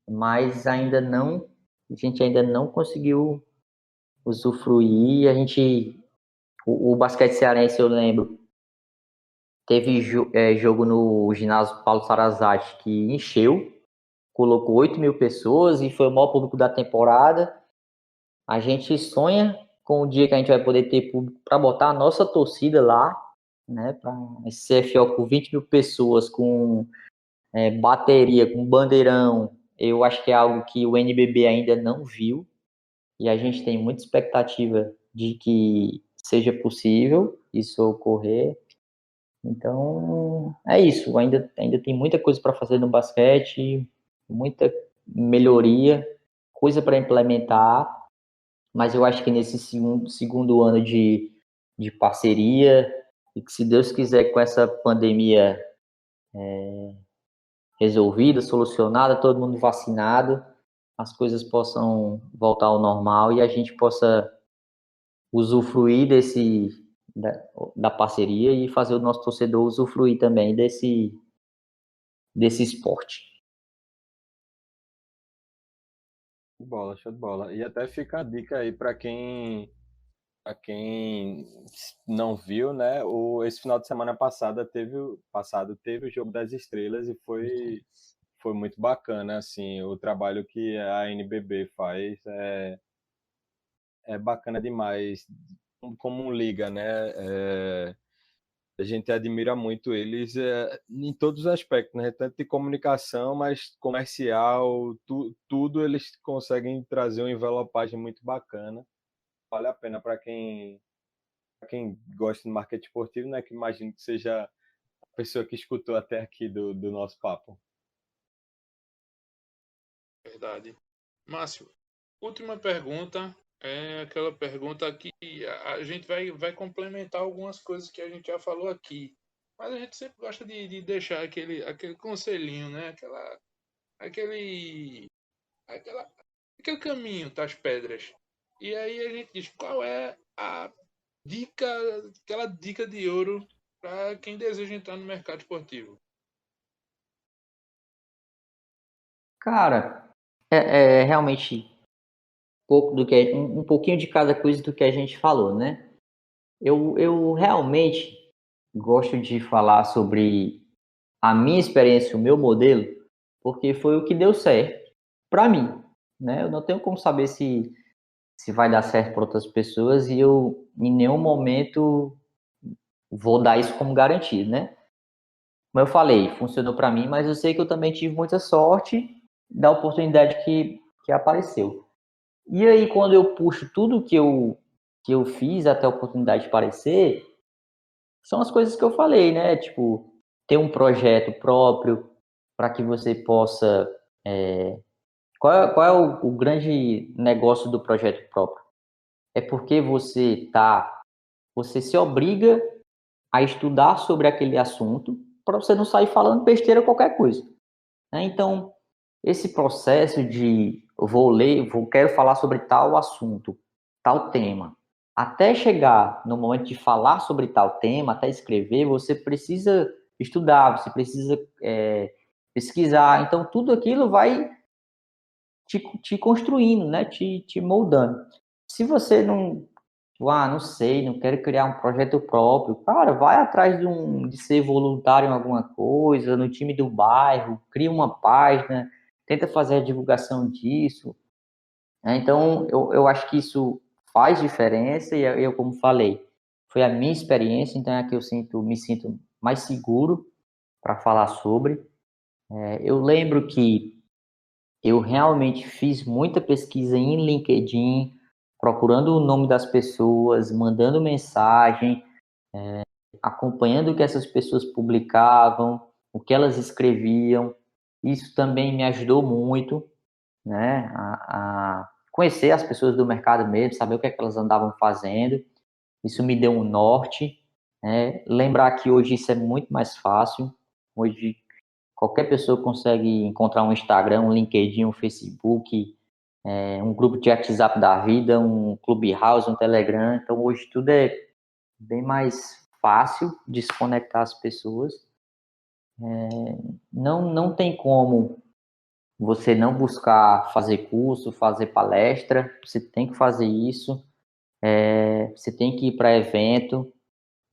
Mas a gente ainda não conseguiu usufruir. O basquete cearense, eu lembro, teve jogo no ginásio Paulo Sarazate que encheu, colocou 8.000 pessoas e foi o maior público da temporada. A gente sonha com o dia que a gente vai poder ter público para botar a nossa torcida lá, né? Para esse CFO com 20.000 pessoas, com bateria, com bandeirão. Eu acho que é algo que o NBB ainda não viu e a gente tem muita expectativa de que seja possível isso ocorrer. Então, é isso. Ainda tem muita coisa para fazer no basquete, muita melhoria, coisa para implementar, mas eu acho que nesse segundo ano de parceria, e que se Deus quiser, com essa pandemia resolvida, solucionada, todo mundo vacinado, as coisas possam voltar ao normal e a gente possa usufruir da, da parceria e fazer o nosso torcedor usufruir também desse esporte. Show de bola. E até fica a dica aí para quem não viu, né? Esse final de semana passado teve o Jogo das Estrelas e foi muito bacana, assim, o trabalho que a NBB faz é bacana demais, como liga, né? A gente admira muito eles em todos os aspectos, né? Tanto de comunicação, mas comercial, tudo eles conseguem trazer uma envelopagem muito bacana. Vale a pena para quem gosta de marketing esportivo, né? Que imagino que seja a pessoa que escutou até aqui do nosso papo. Verdade. Márcio, última pergunta. É aquela pergunta que a gente vai complementar algumas coisas que a gente já falou aqui. Mas a gente sempre gosta de deixar aquele conselhinho, né? Aquele, aquela, aquele caminho das pedras. E aí a gente diz qual é a dica, aquela dica de ouro para quem deseja entrar no mercado esportivo. Cara, é realmente pouco um pouquinho de cada coisa do que a gente falou, né? Eu realmente gosto de falar sobre a minha experiência, o meu modelo, porque foi o que deu certo para mim, né? Eu não tenho como saber se vai dar certo para outras pessoas e eu em nenhum momento vou dar isso como garantido, né? Como eu falei, funcionou para mim, mas eu sei que eu também tive muita sorte da oportunidade que apareceu. E aí, quando eu puxo tudo que eu fiz até a oportunidade de aparecer, são as coisas que eu falei, né? Tipo, ter um projeto próprio para que você possa. Qual é o grande negócio do projeto próprio? É porque você se obriga a estudar sobre aquele assunto para você não sair falando besteira qualquer coisa, né? Então, esse processo de quero falar sobre tal assunto, tal tema, até chegar no momento de falar sobre tal tema, até escrever, você precisa estudar, você precisa pesquisar. Então, tudo aquilo vai te construindo, né? Te moldando. Se você não sei, não quero criar um projeto próprio, cara, vai atrás de ser voluntário em alguma coisa, no time do bairro, cria uma página, tenta fazer a divulgação disso, né? Então, eu acho que isso faz diferença e eu, como falei, foi a minha experiência, então é que eu me sinto mais seguro para falar sobre. Eu lembro que eu realmente fiz muita pesquisa em LinkedIn, procurando o nome das pessoas, mandando mensagem, acompanhando o que essas pessoas publicavam, o que elas escreviam. Isso também me ajudou muito, né, a conhecer as pessoas do mercado mesmo, saber o que é que elas andavam fazendo. Isso me deu um norte, né? Lembrar que hoje isso é muito mais fácil. Hoje qualquer pessoa consegue encontrar um Instagram, um LinkedIn, um Facebook, um grupo de WhatsApp da vida, um Clubhouse, um Telegram. Então hoje tudo é bem mais fácil de se conectar às pessoas. Não tem como você não buscar fazer curso, fazer palestra. Você tem que fazer isso. Você tem que ir para evento.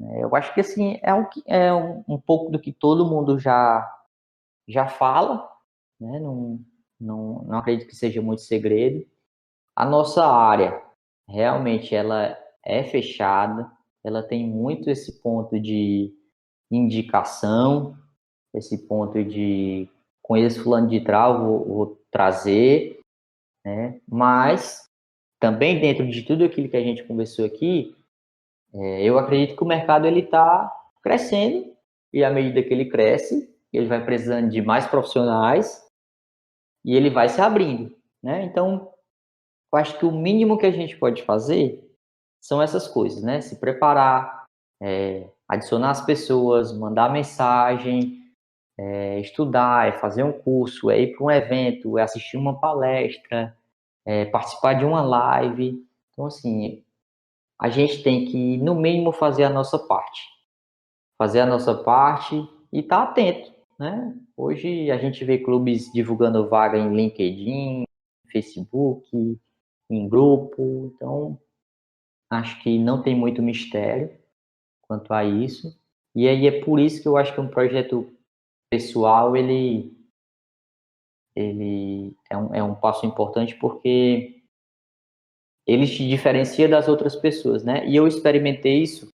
Eu acho que assim é um pouco do que todo mundo já fala, né? Não acredito que seja muito segredo. A nossa área realmente ela é fechada, ela tem muito esse ponto de indicação, esse ponto de conheço fulano de tal, vou trazer, né? Mas também dentro de tudo aquilo que a gente conversou aqui, eu acredito que o mercado ele está crescendo e à medida que ele cresce, ele vai precisando de mais profissionais e ele vai se abrindo, né? Então, eu acho que o mínimo que a gente pode fazer são essas coisas, né? Se preparar, adicionar as pessoas, mandar mensagem, estudar, fazer um curso, ir para um evento, assistir uma palestra, participar de uma live. Então, assim, a gente tem que, no mínimo, fazer a nossa parte. Fazer a nossa parte e estar atento, né? Hoje a gente vê clubes divulgando vaga em LinkedIn, Facebook, em grupo, então acho que não tem muito mistério quanto a isso. E aí é por isso que eu acho que um projeto pessoal ele é um passo importante porque ele te diferencia das outras pessoas, né? E eu experimentei isso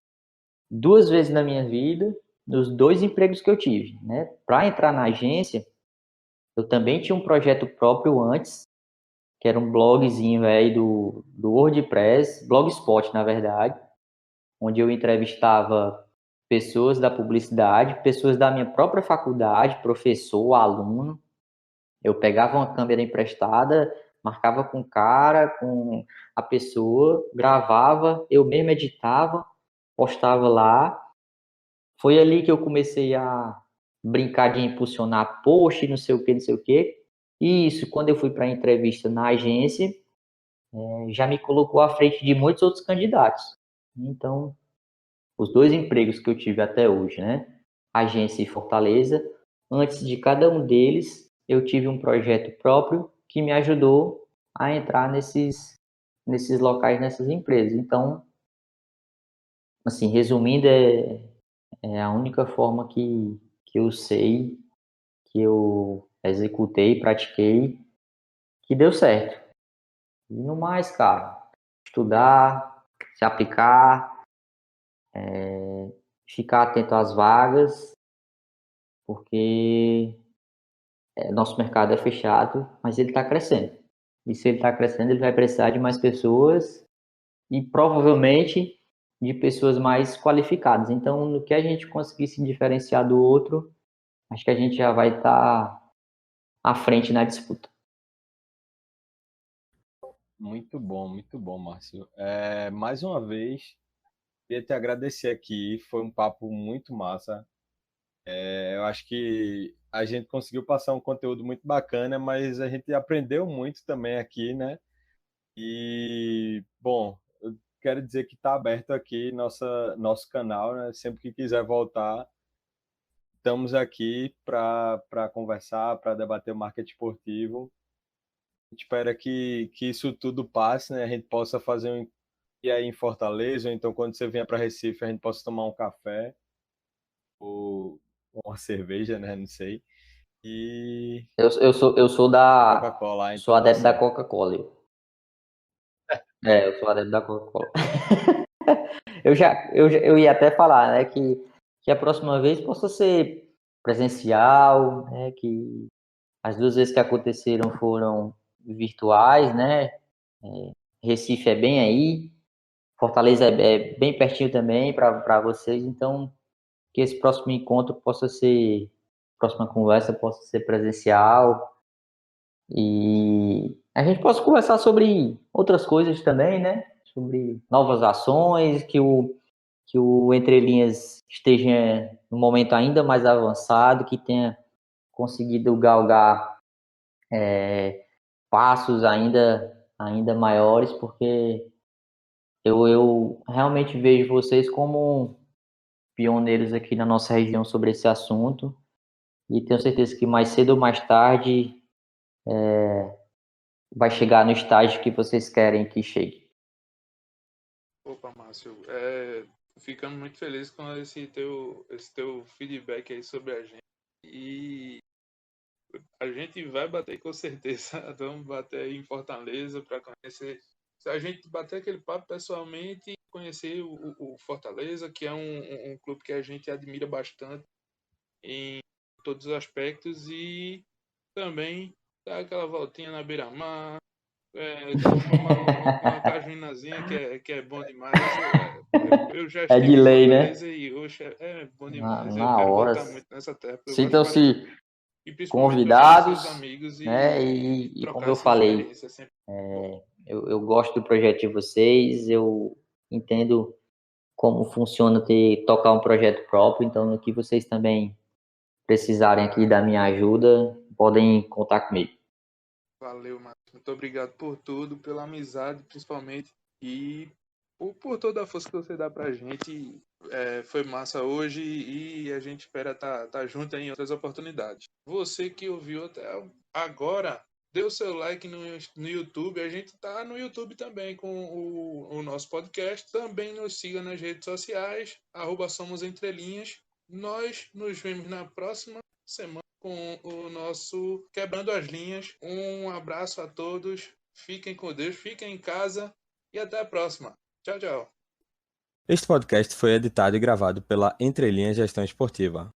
2 vezes na minha vida, nos 2 empregos que eu tive, né? Para entrar na agência, eu também tinha um projeto próprio antes, que era um blogzinho aí do WordPress, Blogspot, na verdade, onde eu entrevistava pessoas da publicidade, pessoas da minha própria faculdade, professor, aluno. Eu pegava uma câmera emprestada, marcava com o cara, com a pessoa, gravava, eu mesmo editava, postava lá. Foi ali que eu comecei a brincar de impulsionar post, não sei o que, não sei o que. E isso, quando eu fui para a entrevista na agência, já me colocou à frente de muitos outros candidatos. Então, os 2 empregos que eu tive até hoje, né? Agência e Fortaleza, antes de cada um deles, eu tive um projeto próprio que me ajudou a entrar nesses locais, nessas empresas. Então, assim, resumindo, é a única forma que eu sei, que eu executei, pratiquei, que deu certo. E no mais, cara, estudar, se aplicar, ficar atento às vagas, porque nosso mercado é fechado, mas ele está crescendo. E se ele está crescendo, ele vai precisar de mais pessoas e provavelmente de pessoas mais qualificadas. Então, no que a gente conseguir se diferenciar do outro, acho que a gente já vai estar à frente na disputa. Muito bom, Márcio. Mais uma vez, queria te agradecer aqui, foi um papo muito massa. Eu acho que a gente conseguiu passar um conteúdo muito bacana, mas a gente aprendeu muito também aqui, né? E, bom, eu quero dizer que está aberto aqui nosso canal, né? Sempre que quiser voltar, estamos aqui para conversar, para debater o marketing esportivo. A gente espera que isso tudo passe, né? A gente possa fazer um dia aí em Fortaleza, ou então quando você vier para Recife, a gente possa tomar um café ou uma cerveja, né? Não sei. E Coca-Cola, Sou então tá adepto da certo. Coca-Cola. Eu sou adepto da Coca-Cola. Eu ia até falar, né, que a próxima vez possa ser presencial, né, que as 2 vezes que aconteceram foram virtuais, né, Recife é bem aí, Fortaleza é bem pertinho também para vocês, então que esse próximo encontro possa ser, próxima conversa possa ser presencial e a gente possa conversar sobre outras coisas também, né? Sobre novas ações, que o Entre Linhas esteja no momento ainda mais avançado, que tenha conseguido galgar passos ainda maiores, porque eu realmente vejo vocês como pioneiros aqui na nossa região sobre esse assunto e tenho certeza que mais cedo ou mais tarde vai chegar no estágio que vocês querem que chegue. Opa, Márcio, ficando muito feliz com esse teu feedback aí sobre a gente. E a gente vai bater com certeza. Vamos bater aí em Fortaleza para conhecer. Se a gente bater aquele papo pessoalmente, conhecer o Fortaleza, que é um clube que a gente admira bastante em todos os aspectos, e também dar aquela voltinha na beira-mar, tomar uma cajuinazinha que é bom demais. Eu já É estive de em lei, né? Fortaleza e hoje é bom Na, demais. Eu na quero hora. voltar muito nessa terra, porque eu gosto bastante. Sintam-se E principalmente para conhecer os convidados, amigos né? e E como trocar eu essa falei, experiência. É sempre bom. eu gosto do projeto de vocês, eu entendo como funciona tocar um projeto próprio, então no que vocês também precisarem aqui da minha ajuda, podem contar comigo. Valeu, Márcio. Muito obrigado por tudo, pela amizade, principalmente, e por toda a força que você dá pra gente. Foi massa hoje e a gente espera tá junto em outras oportunidades. Você que ouviu até agora, dê o seu like no YouTube. A gente tá no YouTube também com o nosso podcast. Também nos siga nas redes sociais, @somosentrelinhas. Nós nos vemos na próxima semana com o nosso Quebrando as Linhas. Um abraço a todos, fiquem com Deus, fiquem em casa e até a próxima. Tchau, tchau. Este podcast foi editado e gravado pela Entre Linhas Gestão Esportiva.